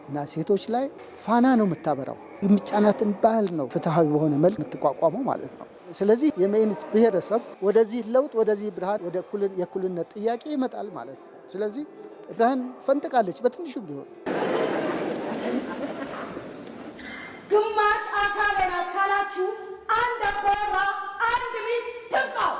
እና ሴቶች ላይ ፋና ነው የምታበራው። የሚጫናትን ባህል ነው ፍትሃዊ በሆነ መልክ የምትቋቋመው ማለት ነው። ስለዚህ የመኢኔት ብሔረሰብ ወደዚህ ለውጥ፣ ወደዚህ ብርሃን፣ ወደ የእኩልነት ጥያቄ ይመጣል ማለት ነው። ስለዚህ ብርሃን ፈንጥቃለች በትንሹም ቢሆን። ግማሽ አካል ናት ካላችሁ አንድ አባወራ አንድ ሚስት ትብቃው።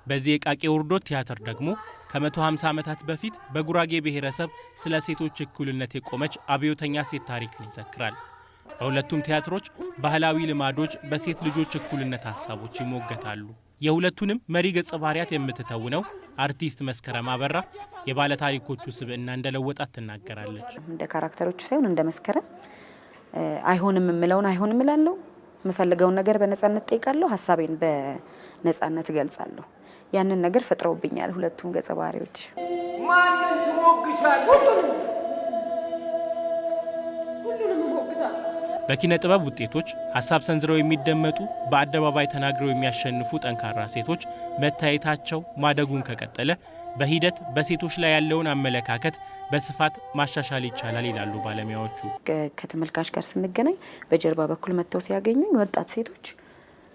በዚህ የቃቄ ውርዶት ቲያትር ደግሞ ከ150 ዓመታት በፊት በጉራጌ ብሔረሰብ ስለ ሴቶች እኩልነት የቆመች አብዮተኛ ሴት ታሪክን ይዘክራል። በሁለቱም ቲያትሮች ባህላዊ ልማዶች በሴት ልጆች እኩልነት ሀሳቦች ይሞገታሉ። የሁለቱንም መሪ ገጸ ባህሪያት የምትተውነው አርቲስት መስከረም አበራ የባለ ታሪኮቹ ስብዕና እንደለወጣት ትናገራለች። እንደ ካራክተሮቹ ሳይሆን እንደ መስከረም አይሆንም የምለውን አይሆንም እላለሁ፣ የምፈልገውን ነገር በነጻነት ጠይቃለሁ፣ ሀሳቤን በነጻነት እገልጻለሁ። ያንን ነገር ፈጥረውብኛል ሁለቱም ገጸ ባህሪዎች። ማንን ትሞግቻለህ? ሁሉንም እሞግታለሁ። በኪነ ጥበብ ውጤቶች ሀሳብ ሰንዝረው የሚደመጡ በአደባባይ ተናግረው የሚያሸንፉ ጠንካራ ሴቶች መታየታቸው ማደጉን ከቀጠለ በሂደት በሴቶች ላይ ያለውን አመለካከት በስፋት ማሻሻል ይቻላል ይላሉ ባለሙያዎቹ። ከተመልካች ጋር ስንገናኝ በጀርባ በኩል መጥተው ሲያገኙኝ ወጣት ሴቶች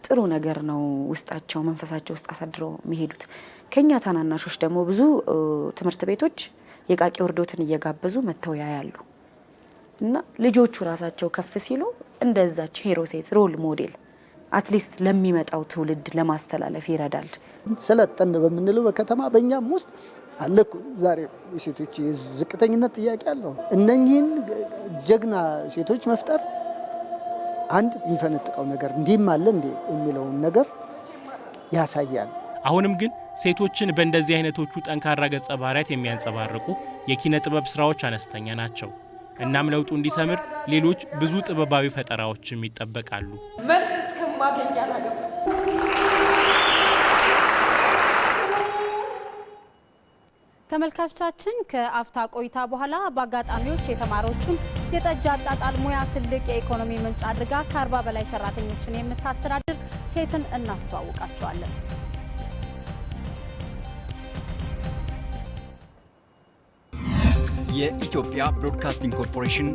ጥሩ ነገር ነው ውስጣቸው መንፈሳቸው ውስጥ አሳድረው የሚሄዱት። ከኛ ታናናሾች ደግሞ ብዙ ትምህርት ቤቶች የቃቄ ውርዶትን እየጋበዙ መጥተው ያያሉ እና ልጆቹ ራሳቸው ከፍ ሲሉ እንደዛች ሄሮ ሴት ሮል ሞዴል አትሊስት ለሚመጣው ትውልድ ለማስተላለፍ ይረዳል። ሰለጠን በምንለው በከተማ በእኛም ውስጥ አለኩ ዛሬ የሴቶች የዝቅተኝነት ጥያቄ አለው። እነኚህን ጀግና ሴቶች መፍጠር አንድ የሚፈነጥቀው ነገር እንዲህም አለ እንዴ የሚለውን ነገር ያሳያል። አሁንም ግን ሴቶችን በእንደዚህ አይነቶቹ ጠንካራ ገጸ ባህሪያት የሚያንጸባርቁ የኪነ ጥበብ ስራዎች አነስተኛ ናቸው። እናም ለውጡ እንዲሰምር ሌሎች ብዙ ጥበባዊ ፈጠራዎችም ይጠበቃሉ። መልስ እስከማገኝ አላገባም። ተመልካቾቻችን ከአፍታ ቆይታ በኋላ በአጋጣሚዎች የተማሪዎቹን የጠጅ አጣጣል ሙያ ትልቅ የኢኮኖሚ ምንጭ አድርጋ ከ40 በላይ ሰራተኞችን የምታስተዳድር ሴትን እናስተዋውቃቸዋለን። የኢትዮጵያ ብሮድካስቲንግ ኮርፖሬሽን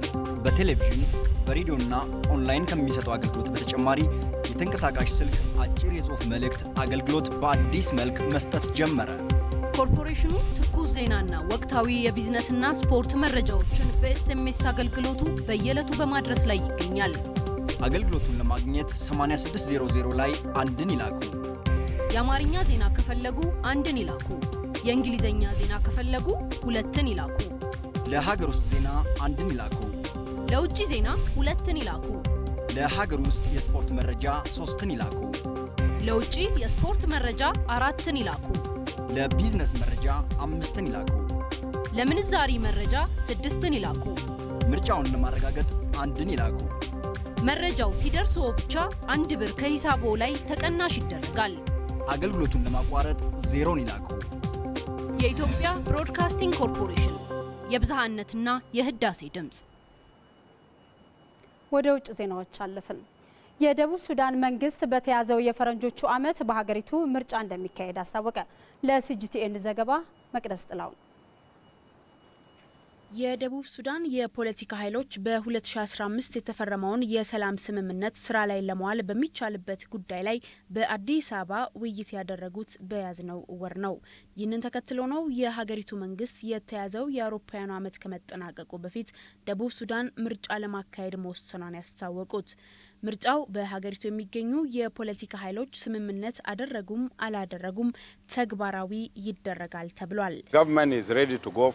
በቴሌቪዥን በሬዲዮና ኦንላይን ከሚሰጠው አገልግሎት በተጨማሪ የተንቀሳቃሽ ስልክ አጭር የጽሑፍ መልእክት አገልግሎት በአዲስ መልክ መስጠት ጀመረ። ኮርፖሬሽኑ ትኩስ ዜናና ወቅታዊ የቢዝነስና ስፖርት መረጃዎችን በኤስኤምኤስ አገልግሎቱ በየዕለቱ በማድረስ ላይ ይገኛል። አገልግሎቱን ለማግኘት 8600 ላይ አንድን ይላኩ። የአማርኛ ዜና ከፈለጉ አንድን ይላኩ። የእንግሊዝኛ ዜና ከፈለጉ ሁለትን ይላኩ። ለሀገር ውስጥ ዜና አንድን ይላኩ። ለውጭ ዜና ሁለትን ይላኩ። ለሀገር ውስጥ የስፖርት መረጃ 3ን ይላኩ። ለውጭ የስፖርት መረጃ 4ን ይላኩ። ለቢዝነስ መረጃ 5ን ይላኩ። ለምንዛሪ መረጃ 6ን ይላኩ። ምርጫውን ለማረጋገጥ አንድን ይላኩ። መረጃው ሲደርሰው ብቻ 1 ብር ከሂሳቦ ላይ ተቀናሽ ይደረጋል። አገልግሎቱን ለማቋረጥ 0 ይላኩ። የኢትዮጵያ ብሮድካስቲንግ ኮርፖሬሽን የብዝሃነትና የህዳሴ ድምጽ። ወደ ውጭ ዜናዎች አለፍን። የደቡብ ሱዳን መንግስት በተያዘው የፈረንጆቹ ዓመት በሀገሪቱ ምርጫ እንደሚካሄድ አስታወቀ። ለሲጂቲኤን ዘገባ መቅደስ ጥላው። የደቡብ ሱዳን የፖለቲካ ኃይሎች በ2015 የተፈረመውን የሰላም ስምምነት ስራ ላይ ለማዋል በሚቻልበት ጉዳይ ላይ በአዲስ አበባ ውይይት ያደረጉት በያዝነው ወር ነው። ይህንን ተከትሎ ነው የሀገሪቱ መንግስት የተያዘው የአውሮፓውያኑ ዓመት ከመጠናቀቁ በፊት ደቡብ ሱዳን ምርጫ ለማካሄድ መወሰኗን ያስታወቁት። ምርጫው በሀገሪቱ የሚገኙ የፖለቲካ ኃይሎች ስምምነት አደረጉም አላደረጉም ተግባራዊ ይደረጋል ተብሏል።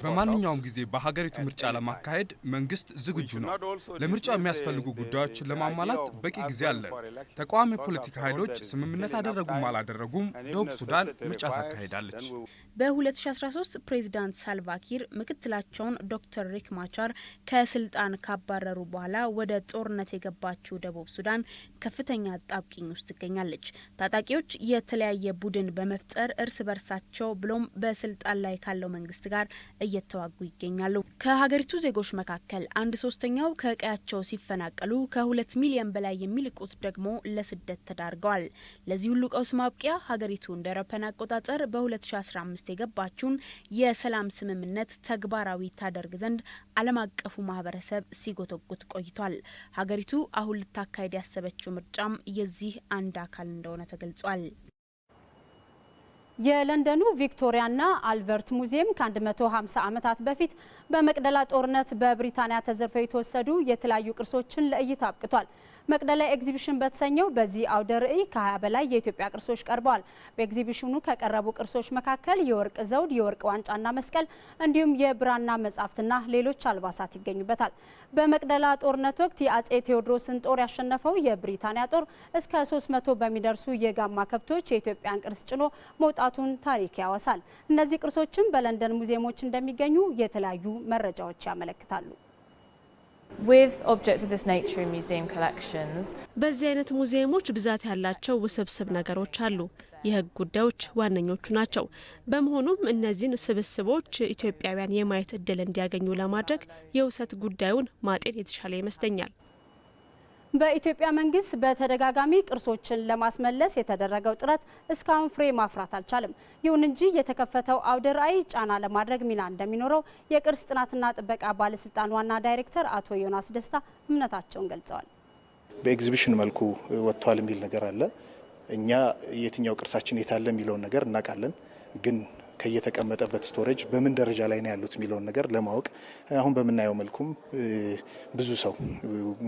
በማንኛውም ጊዜ በሀገሪቱ ምርጫ ለማካሄድ መንግስት ዝግጁ ነው። ለምርጫው የሚያስፈልጉ ጉዳዮችን ለማሟላት በቂ ጊዜ አለ። ተቃዋሚ ፖለቲካ ኃይሎች ስምምነት አደረጉም አላደረጉም ደቡብ ሱዳን ምርጫ ታካሄዳለች። በ2013 ፕሬዚዳንት ሳልቫኪር ምክትላቸውን ዶክተር ሪክ ማቻር ከስልጣን ካባረሩ በኋላ ወደ ጦርነት የገባችው ደቡብ ሱዳን ከፍተኛ አጣብቂኝ ውስጥ ትገኛለች። ታጣቂዎች የተለያየ ቡድን በመፍጠር እርስ በርሳቸው ብሎም በስልጣን ላይ ካለው መንግስት ጋር እየተዋጉ ይገኛሉ። ከሀገሪቱ ዜጎች መካከል 1/3 ከቀያቸው ሲፈናቀሉ ከ2 ሚሊዮን በላይ የሚልቁት ደግሞ ለስደት ተዳርገዋል። ለዚህ ሁሉ ቀውስ ማብቂያ ሀገሪቱ እንደ አውሮፓውያን አቆጣጠር በ2015 የገባችውን የሰላም ስምምነት ተግባራዊ ታደርግ ዘንድ ዓለም አቀፉ ማህበረሰብ ሲጎተጉት ቆይቷል። ሀገሪቱ አሁን ልታካሄድ ያሰበችው ምርጫም የዚህ አንድ አካል እንደሆነ ተገልጿል። የለንደኑ ቪክቶሪያና አልበርት ሙዚየም ከ150 ዓመታት በፊት በመቅደላ ጦርነት በብሪታንያ ተዘርፈው የተወሰዱ የተለያዩ ቅርሶችን ለእይታ አብቅቷል። መቅደላ ኤግዚቢሽን በተሰኘው በዚህ አውደ ርዕይ ከ20 በላይ የኢትዮጵያ ቅርሶች ቀርበዋል። በኤግዚቢሽኑ ከቀረቡ ቅርሶች መካከል የወርቅ ዘውድ፣ የወርቅ ዋንጫና መስቀል እንዲሁም የብራና መጻሕፍትና ሌሎች አልባሳት ይገኙበታል። በመቅደላ ጦርነት ወቅት የአጼ ቴዎድሮስን ጦር ያሸነፈው የብሪታንያ ጦር እስከ 300 በሚደርሱ የጋማ ከብቶች የኢትዮጵያን ቅርስ ጭኖ መውጣቱን ታሪክ ያወሳል። እነዚህ ቅርሶችም በለንደን ሙዚየሞች እንደሚገኙ የተለያዩ መረጃዎች ያመለክታሉ። With objects of this nature in museum collections, በዚህ አይነት ሙዚየሞች ብዛት ያላቸው ውስብስብ ነገሮች አሉ። የሕግ ጉዳዮች ዋነኞቹ ናቸው። በመሆኑም እነዚህን ስብስቦች ኢትዮጵያውያን የማየት እድል እንዲያገኙ ለማድረግ የውሰት ጉዳዩን ማጤን የተሻለ ይመስለኛል። በኢትዮጵያ መንግስት በተደጋጋሚ ቅርሶችን ለማስመለስ የተደረገው ጥረት እስካሁን ፍሬ ማፍራት አልቻለም። ይሁን እንጂ የተከፈተው አውደ ርዕይ ጫና ለማድረግ ሚና እንደሚኖረው የቅርስ ጥናትና ጥበቃ ባለስልጣን ዋና ዳይሬክተር አቶ ዮናስ ደስታ እምነታቸውን ገልጸዋል። በኤግዚቢሽን መልኩ ወጥቷል የሚል ነገር አለ። እኛ የትኛው ቅርሳችን የታለ የሚለውን ነገር እናውቃለን፣ ግን ከየተቀመጠበት ስቶሬጅ በምን ደረጃ ላይ ነው ያሉት የሚለውን ነገር ለማወቅ አሁን በምናየው መልኩም ብዙ ሰው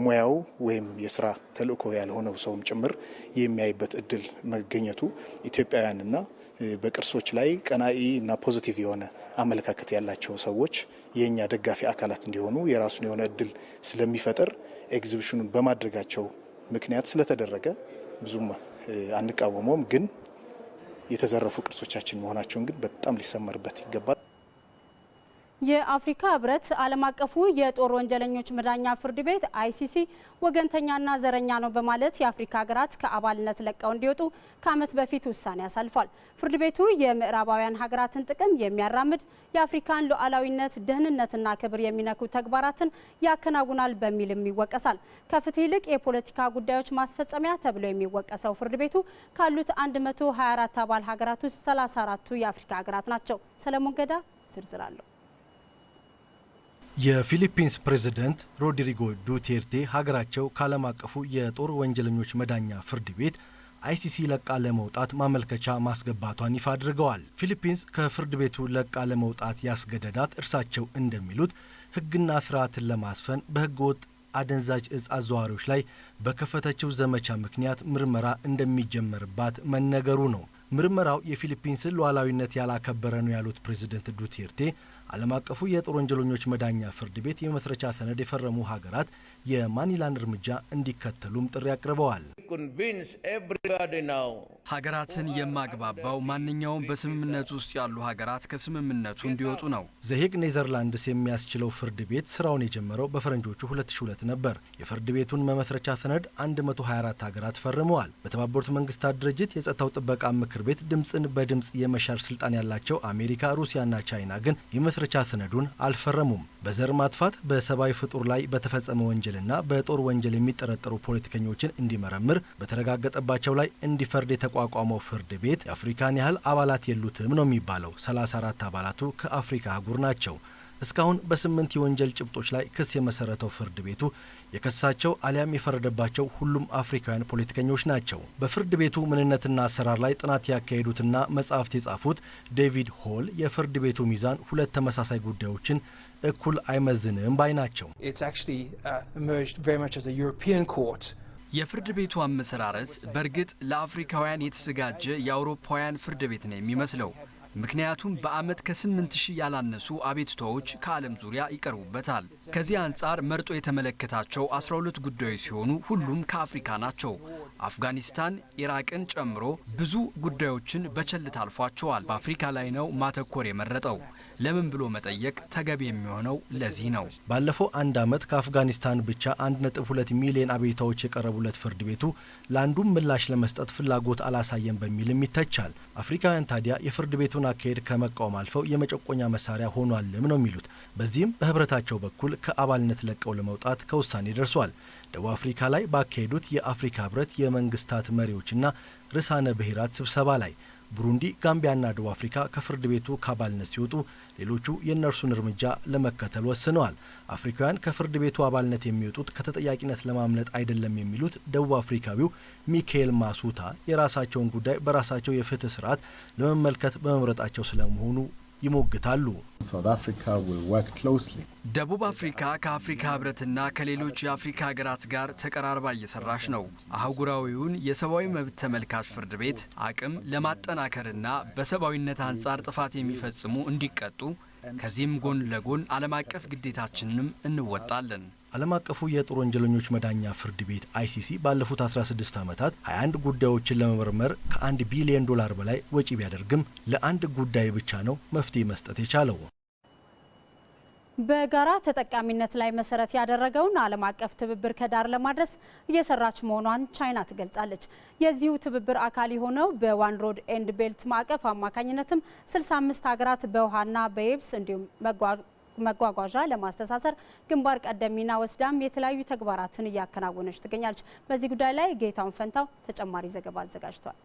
ሙያው ወይም የስራ ተልእኮ ያልሆነው ሰውም ጭምር የሚያይበት እድል መገኘቱ ኢትዮጵያውያንና በቅርሶች ላይ ቀናኢ እና ፖዚቲቭ የሆነ አመለካከት ያላቸው ሰዎች የኛ ደጋፊ አካላት እንዲሆኑ የራሱን የሆነ እድል ስለሚፈጥር ኤግዚቢሽኑን በማድረጋቸው ምክንያት ስለተደረገ ብዙም አንቃወመውም፣ ግን የተዘረፉ ቅርሶቻችን መሆናቸውን ግን በጣም ሊሰመርበት ይገባል። የአፍሪካ ህብረት ዓለም አቀፉ የጦር ወንጀለኞች መዳኛ ፍርድ ቤት አይሲሲ ወገንተኛና ዘረኛ ነው በማለት የአፍሪካ ሀገራት ከአባልነት ለቀው እንዲወጡ ከዓመት በፊት ውሳኔ አሳልፏል። ፍርድ ቤቱ የምዕራባውያን ሀገራትን ጥቅም የሚያራምድ የአፍሪካን ሉዓላዊነት፣ ደህንነትና ክብር የሚነኩ ተግባራትን ያከናውናል በሚልም ይወቀሳል። ከፍትህ ይልቅ የፖለቲካ ጉዳዮች ማስፈጸሚያ ተብሎ የሚወቀሰው ፍርድ ቤቱ ካሉት 124 አባል ሀገራት ውስጥ 34ቱ የአፍሪካ ሀገራት ናቸው። ሰለሞን ገዳ ዝርዝር አለው። የፊሊፒንስ ፕሬዝዳንት ሮድሪጎ ዱቴርቴ ሀገራቸው ከዓለም አቀፉ የጦር ወንጀለኞች መዳኛ ፍርድ ቤት አይሲሲ ለቃ ለመውጣት ማመልከቻ ማስገባቷን ይፋ አድርገዋል። ፊሊፒንስ ከፍርድ ቤቱ ለቃ ለመውጣት ያስገደዳት እርሳቸው እንደሚሉት ሕግና ስርዓትን ለማስፈን በሕገወጥ አደንዛዥ እጽ አዘዋዋሪዎች ላይ በከፈተችው ዘመቻ ምክንያት ምርመራ እንደሚጀመርባት መነገሩ ነው። ምርመራው የፊሊፒንስን ሉዓላዊነት ያላከበረ ነው ያሉት ፕሬዝዳንት ዱቴርቴ ዓለም አቀፉ የጦር ወንጀለኞች መዳኛ ፍርድ ቤት የመስረቻ ሰነድ የፈረሙ ሀገራት የማኒላን እርምጃ እንዲከተሉም ጥሪ አቅርበዋል። ሀገራትን የማግባባው ማንኛውም በስምምነቱ ውስጥ ያሉ ሀገራት ከስምምነቱ እንዲወጡ ነው። ዘሄግ ኔዘርላንድስ የሚያስችለው ፍርድ ቤት ስራውን የጀመረው በፈረንጆቹ 2002 ነበር። የፍርድ ቤቱን መመስረቻ ሰነድ 124 ሀገራት ፈርመዋል። በተባበሩት መንግስታት ድርጅት የጸጥታው ጥበቃ ምክር ቤት ድምፅን በድምፅ የመሻር ስልጣን ያላቸው አሜሪካ፣ ሩሲያና ቻይና ግን የመስረቻ ሰነዱን አልፈረሙም። በዘር ማጥፋት፣ በሰብአዊ ፍጡር ላይ በተፈጸመ ወንጀልና በጦር ወንጀል የሚጠረጠሩ ፖለቲከኞችን እንዲመረምር በተረጋገጠባቸው ላይ እንዲፈርድ የተቋቋመው ፍርድ ቤት የአፍሪካን ያህል አባላት የሉትም ነው የሚባለው። 34 አባላቱ ከአፍሪካ አህጉር ናቸው። እስካሁን በ8 የወንጀል ጭብጦች ላይ ክስ የመሰረተው ፍርድ ቤቱ የከሳቸው አሊያም የፈረደባቸው ሁሉም አፍሪካውያን ፖለቲከኞች ናቸው። በፍርድ ቤቱ ምንነትና አሰራር ላይ ጥናት ያካሄዱትና መጻሕፍት የጻፉት ዴቪድ ሆል የፍርድ ቤቱ ሚዛን ሁለት ተመሳሳይ ጉዳዮችን እኩል አይመዝንም ባይ ናቸው። የፍርድ ቤቱ አመሰራረት በእርግጥ ለአፍሪካውያን የተዘጋጀ የአውሮፓውያን ፍርድ ቤት ነው የሚመስለው። ምክንያቱም በአመት ከ8000 ያላነሱ አቤቱታዎች ከዓለም ዙሪያ ይቀርቡበታል። ከዚህ አንጻር መርጦ የተመለከታቸው 12 ጉዳዮች ሲሆኑ ሁሉም ከአፍሪካ ናቸው። አፍጋኒስታን፣ ኢራቅን ጨምሮ ብዙ ጉዳዮችን በቸልታ አልፏቸዋል። በአፍሪካ ላይ ነው ማተኮር የመረጠው። ለምን ብሎ መጠየቅ ተገቢ የሚሆነው ለዚህ ነው። ባለፈው አንድ አመት ከአፍጋኒስታን ብቻ 1.2 ሚሊዮን አቤቱታዎች የቀረቡለት ፍርድ ቤቱ ለአንዱም ምላሽ ለመስጠት ፍላጎት አላሳየም በሚልም ይተቻል። አፍሪካውያን ታዲያ የፍርድ ቤቱን አካሄድ ከመቃወም አልፈው የመጨቆኛ መሳሪያ ሆኗልም ነው የሚሉት። በዚህም በህብረታቸው በኩል ከአባልነት ለቀው ለመውጣት ከውሳኔ ደርሷል። ደቡብ አፍሪካ ላይ ባካሄዱት የአፍሪካ ህብረት የመንግስታት መሪዎችና ርዕሳነ ብሔራት ስብሰባ ላይ ቡሩንዲ፣ ጋምቢያና ደቡብ አፍሪካ ከፍርድ ቤቱ ከአባልነት ሲወጡ ሌሎቹ የእነርሱን እርምጃ ለመከተል ወስነዋል። አፍሪካውያን ከፍርድ ቤቱ አባልነት የሚወጡት ከተጠያቂነት ለማምለጥ አይደለም የሚሉት ደቡብ አፍሪካዊው ሚካኤል ማሱታ የራሳቸውን ጉዳይ በራሳቸው የፍትህ ስርዓት ለመመልከት በመምረጣቸው ስለመሆኑ ይሞግታሉ። ደቡብ አፍሪካ ከአፍሪካ ህብረትና ከሌሎች የአፍሪካ ሀገራት ጋር ተቀራርባ እየሰራች ነው። አህጉራዊውን የሰብአዊ መብት ተመልካች ፍርድ ቤት አቅም ለማጠናከርና በሰብአዊነት አንጻር ጥፋት የሚፈጽሙ እንዲቀጡ፣ ከዚህም ጎን ለጎን ዓለም አቀፍ ግዴታችንንም እንወጣለን። ዓለም አቀፉ የጦር ወንጀለኞች መዳኛ ፍርድ ቤት አይሲሲ ባለፉት 16 ዓመታት 21 ጉዳዮችን ለመመርመር ከ1 ቢሊዮን ዶላር በላይ ወጪ ቢያደርግም ለአንድ ጉዳይ ብቻ ነው መፍትሄ መስጠት የቻለው። በጋራ ተጠቃሚነት ላይ መሰረት ያደረገውን ዓለም አቀፍ ትብብር ከዳር ለማድረስ እየሰራች መሆኗን ቻይና ትገልጻለች። የዚሁ ትብብር አካል የሆነው በዋን ሮድ ኤንድ ቤልት ማዕቀፍ አማካኝነትም 65 ሀገራት በውሃና በየብስ እንዲሁም መጓጓዣ ለማስተሳሰር ግንባር ቀደም ሚና ወስዳም የተለያዩ ተግባራትን እያከናወነች ትገኛለች። በዚህ ጉዳይ ላይ ጌታውን ፈንታው ተጨማሪ ዘገባ አዘጋጅቷል።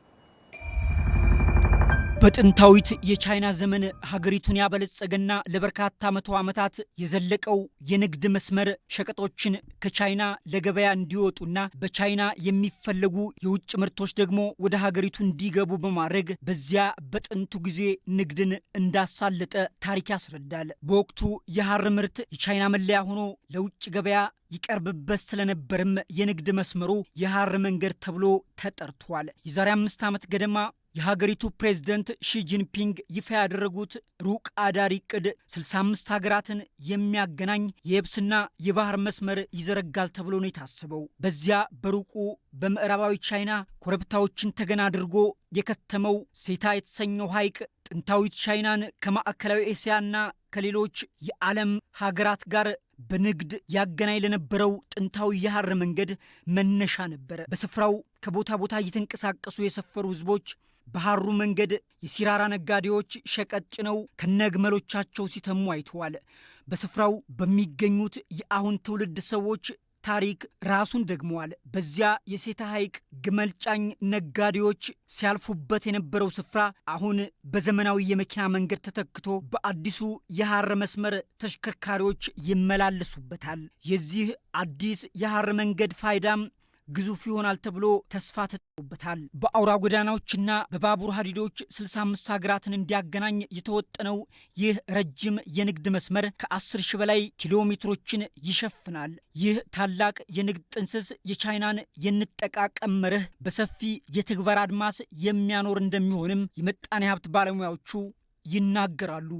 በጥንታዊት የቻይና ዘመን ሀገሪቱን ያበለጸገና ለበርካታ መቶ ዓመታት የዘለቀው የንግድ መስመር ሸቀጦችን ከቻይና ለገበያ እንዲወጡና በቻይና የሚፈለጉ የውጭ ምርቶች ደግሞ ወደ ሀገሪቱ እንዲገቡ በማድረግ በዚያ በጥንቱ ጊዜ ንግድን እንዳሳለጠ ታሪክ ያስረዳል። በወቅቱ የሐር ምርት የቻይና መለያ ሆኖ ለውጭ ገበያ ይቀርብበት ስለነበርም የንግድ መስመሩ የሐር መንገድ ተብሎ ተጠርቷል። የዛሬ 5 ዓመት ገደማ የሀገሪቱ ፕሬዝደንት ሺጂንፒንግ ይፋ ያደረጉት ሩቅ አዳሪ ዕቅድ 65 ሀገራትን የሚያገናኝ የየብስና የባህር መስመር ይዘረጋል ተብሎ ነው የታሰበው። በዚያ በሩቁ በምዕራባዊ ቻይና ኮረብታዎችን ተገን አድርጎ የከተመው ሴታ የተሰኘው ሐይቅ ጥንታዊት ቻይናን ከማዕከላዊ ኤስያና ከሌሎች የዓለም ሀገራት ጋር በንግድ ያገናኝ ለነበረው ጥንታዊ የሐር መንገድ መነሻ ነበር። በስፍራው ከቦታ ቦታ እየተንቀሳቀሱ የሰፈሩ ህዝቦች በሐሩ መንገድ የሲራራ ነጋዴዎች ሸቀጥ ጭነው ከነግመሎቻቸው ሲተሙ አይተዋል። በስፍራው በሚገኙት የአሁን ትውልድ ሰዎች ታሪክ ራሱን ደግመዋል። በዚያ የሴታ ሐይቅ ግመል ጫኝ ነጋዴዎች ሲያልፉበት የነበረው ስፍራ አሁን በዘመናዊ የመኪና መንገድ ተተክቶ በአዲሱ የሐር መስመር ተሽከርካሪዎች ይመላለሱበታል። የዚህ አዲስ የሐር መንገድ ፋይዳም ግዙፍ ይሆናል ተብሎ ተስፋ ተጥሎበታል። በአውራ ጎዳናዎችና በባቡር ሀዲዶች 65 ሀገራትን እንዲያገናኝ የተወጠነው ይህ ረጅም የንግድ መስመር ከ10 ሺህ በላይ ኪሎ ሜትሮችን ይሸፍናል። ይህ ታላቅ የንግድ ጥንስስ የቻይናን የንጠቃቀም መርህ በሰፊ የትግበራ አድማስ የሚያኖር እንደሚሆንም የምጣኔ ሀብት ባለሙያዎቹ ይናገራሉ።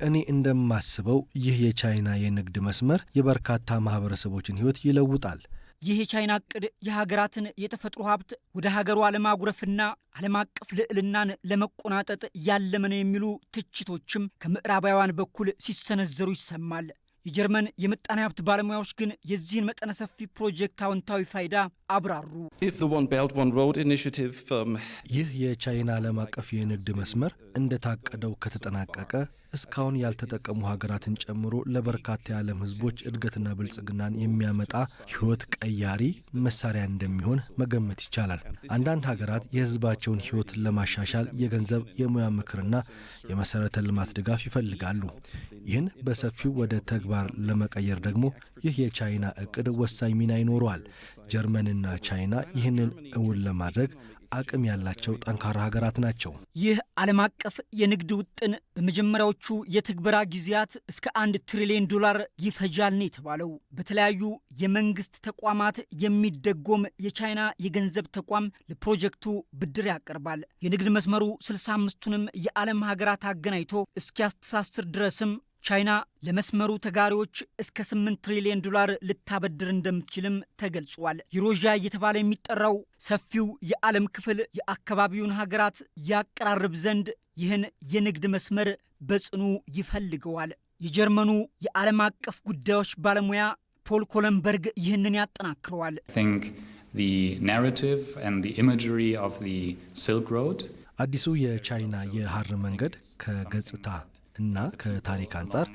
እኔ እንደማስበው ይህ የቻይና የንግድ መስመር የበርካታ ማህበረሰቦችን ሕይወት ይለውጣል። ይህ የቻይና እቅድ የሀገራትን የተፈጥሮ ሀብት ወደ ሀገሯ ለማጉረፍና ዓለም አቀፍ ልዕልናን ለመቆናጠጥ ያለመ ነው የሚሉ ትችቶችም ከምዕራባውያን በኩል ሲሰነዘሩ ይሰማል። የጀርመን የምጣኔ ሀብት ባለሙያዎች ግን የዚህን መጠነ ሰፊ ፕሮጀክት አዎንታዊ ፋይዳ አብራሩ። ይህ የቻይና ዓለም አቀፍ የንግድ መስመር እንደታቀደው ከተጠናቀቀ እስካሁን ያልተጠቀሙ ሀገራትን ጨምሮ ለበርካታ የዓለም ሕዝቦች እድገትና ብልጽግናን የሚያመጣ ሕይወት ቀያሪ መሳሪያ እንደሚሆን መገመት ይቻላል። አንዳንድ ሀገራት የሕዝባቸውን ሕይወት ለማሻሻል የገንዘብ የሙያ ምክርና የመሰረተ ልማት ድጋፍ ይፈልጋሉ። ይህን በሰፊው ወደ ተግባር ለመቀየር ደግሞ ይህ የቻይና እቅድ ወሳኝ ሚና ይኖረዋል። ጀርመንና ቻይና ይህንን እውን ለማድረግ አቅም ያላቸው ጠንካራ ሀገራት ናቸው። ይህ ዓለም አቀፍ የንግድ ውጥን በመጀመሪያዎቹ የትግበራ ጊዜያት እስከ $1 ትሪሊዮን ይፈጃል ነው የተባለው። በተለያዩ የመንግስት ተቋማት የሚደጎም የቻይና የገንዘብ ተቋም ለፕሮጀክቱ ብድር ያቀርባል። የንግድ መስመሩ 65ቱንም የዓለም ሀገራት አገናኝቶ እስኪያስተሳስር ድረስም ቻይና ለመስመሩ ተጋሪዎች እስከ $8 ትሪሊዮን ልታበድር እንደምትችልም ተገልጿል። ዩሮዥያ እየተባለ የሚጠራው ሰፊው የዓለም ክፍል የአካባቢውን ሀገራት ያቀራርብ ዘንድ ይህን የንግድ መስመር በጽኑ ይፈልገዋል። የጀርመኑ የዓለም አቀፍ ጉዳዮች ባለሙያ ፖል ኮለንበርግ ይህንን ያጠናክረዋል። አዲሱ የቻይና የሐር መንገድ ከገጽታ እና ከታሪክ አንጻር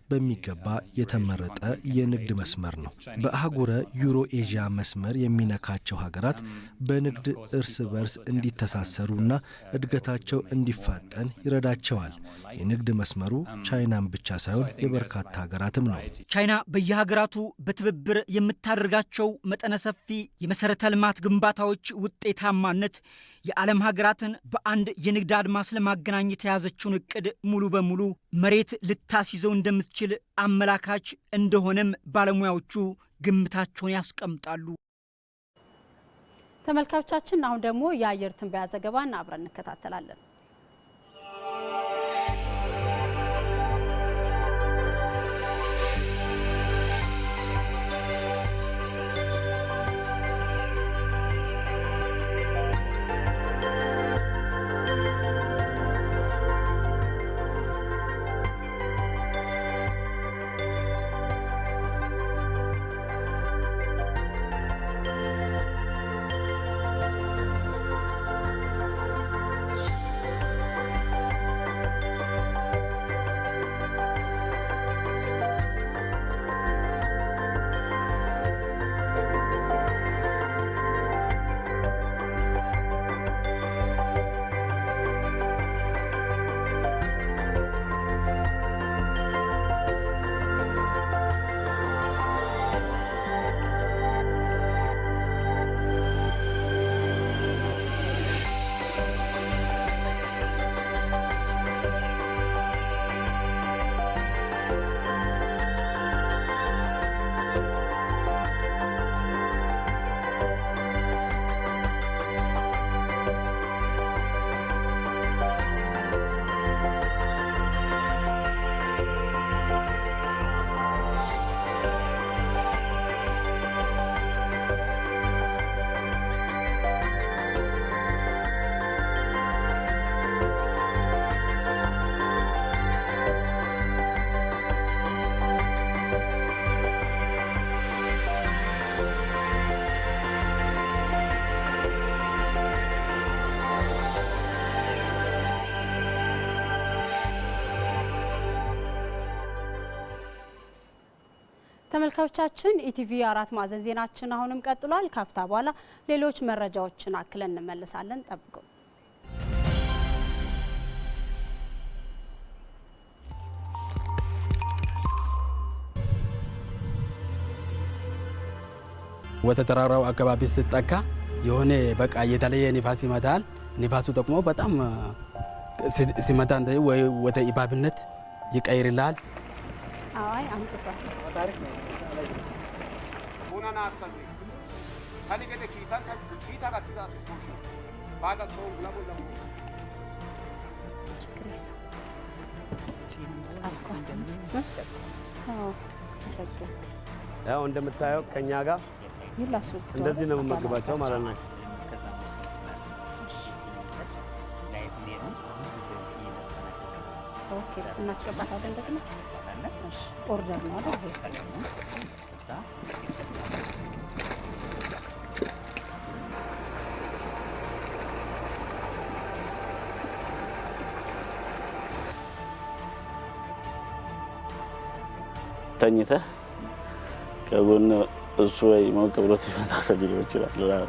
በሚገባ የተመረጠ የንግድ መስመር ነው። በአህጉረ ዩሮ ኤዥያ መስመር የሚነካቸው ሀገራት በንግድ እርስ በርስ እንዲተሳሰሩና እድገታቸው እንዲፋጠን ይረዳቸዋል። የንግድ መስመሩ ቻይናን ብቻ ሳይሆን የበርካታ ሀገራትም ነው። ቻይና በየሀገራቱ በትብብር የምታደርጋቸው መጠነ ሰፊ የመሰረተ ልማት ግንባታዎች ውጤታማነት የዓለም ሀገራትን በአንድ የንግድ አድማስ ለማገናኘት የያዘችውን እቅድ ሙሉ በሙሉ መሬት ልታስይዘው እንደምትችል አመላካች እንደሆነም ባለሙያዎቹ ግምታቸውን ያስቀምጣሉ። ተመልካቾቻችን አሁን ደግሞ የአየር ትንበያ ዘገባን አብረን እንከታተላለን። ተመልካቾቻችን ኢቲቪ 4 ማዕዘን ዜናችን አሁንም ቀጥሏል። ካፍታ በኋላ ሌሎች መረጃዎችን አክለን እንመለሳለን። ጠብቁ። ወደ ተራራው አካባቢ ስትጠጋ የሆነ በቃ የተለየ ንፋስ ይመታል። ንፋሱ ደግሞ በጣም ሲመታ ወይ ወደ ኢባብነት ይቀይርላል። አይ አንተታ ታሪክ ነው ቡናና አትሰል ታኒገደ ኪታን ኪታ ጋትሳስ ኮሽ ባዳ ሰው ለቦላ ያው እንደምታየው ከኛ ጋር እንደዚህ ነው የምመግባቸው ማለት ነው። ኦኬ እናስገባታለን ደግሞ እሺ ኦርደር ነው አይደል? ተኝተህ ከጎን እሱ ወይ ሞቅ ብሎት ሲመጣ ሰው ሊኖር ይችላል፣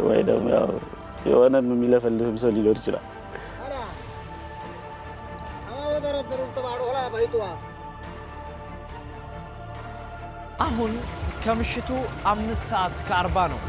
ወይ ደግሞ ያው የሆነም የሚለፈልፍም ሰው ሊኖር ይችላል። አሁን ከምሽቱ 5:40 ነው።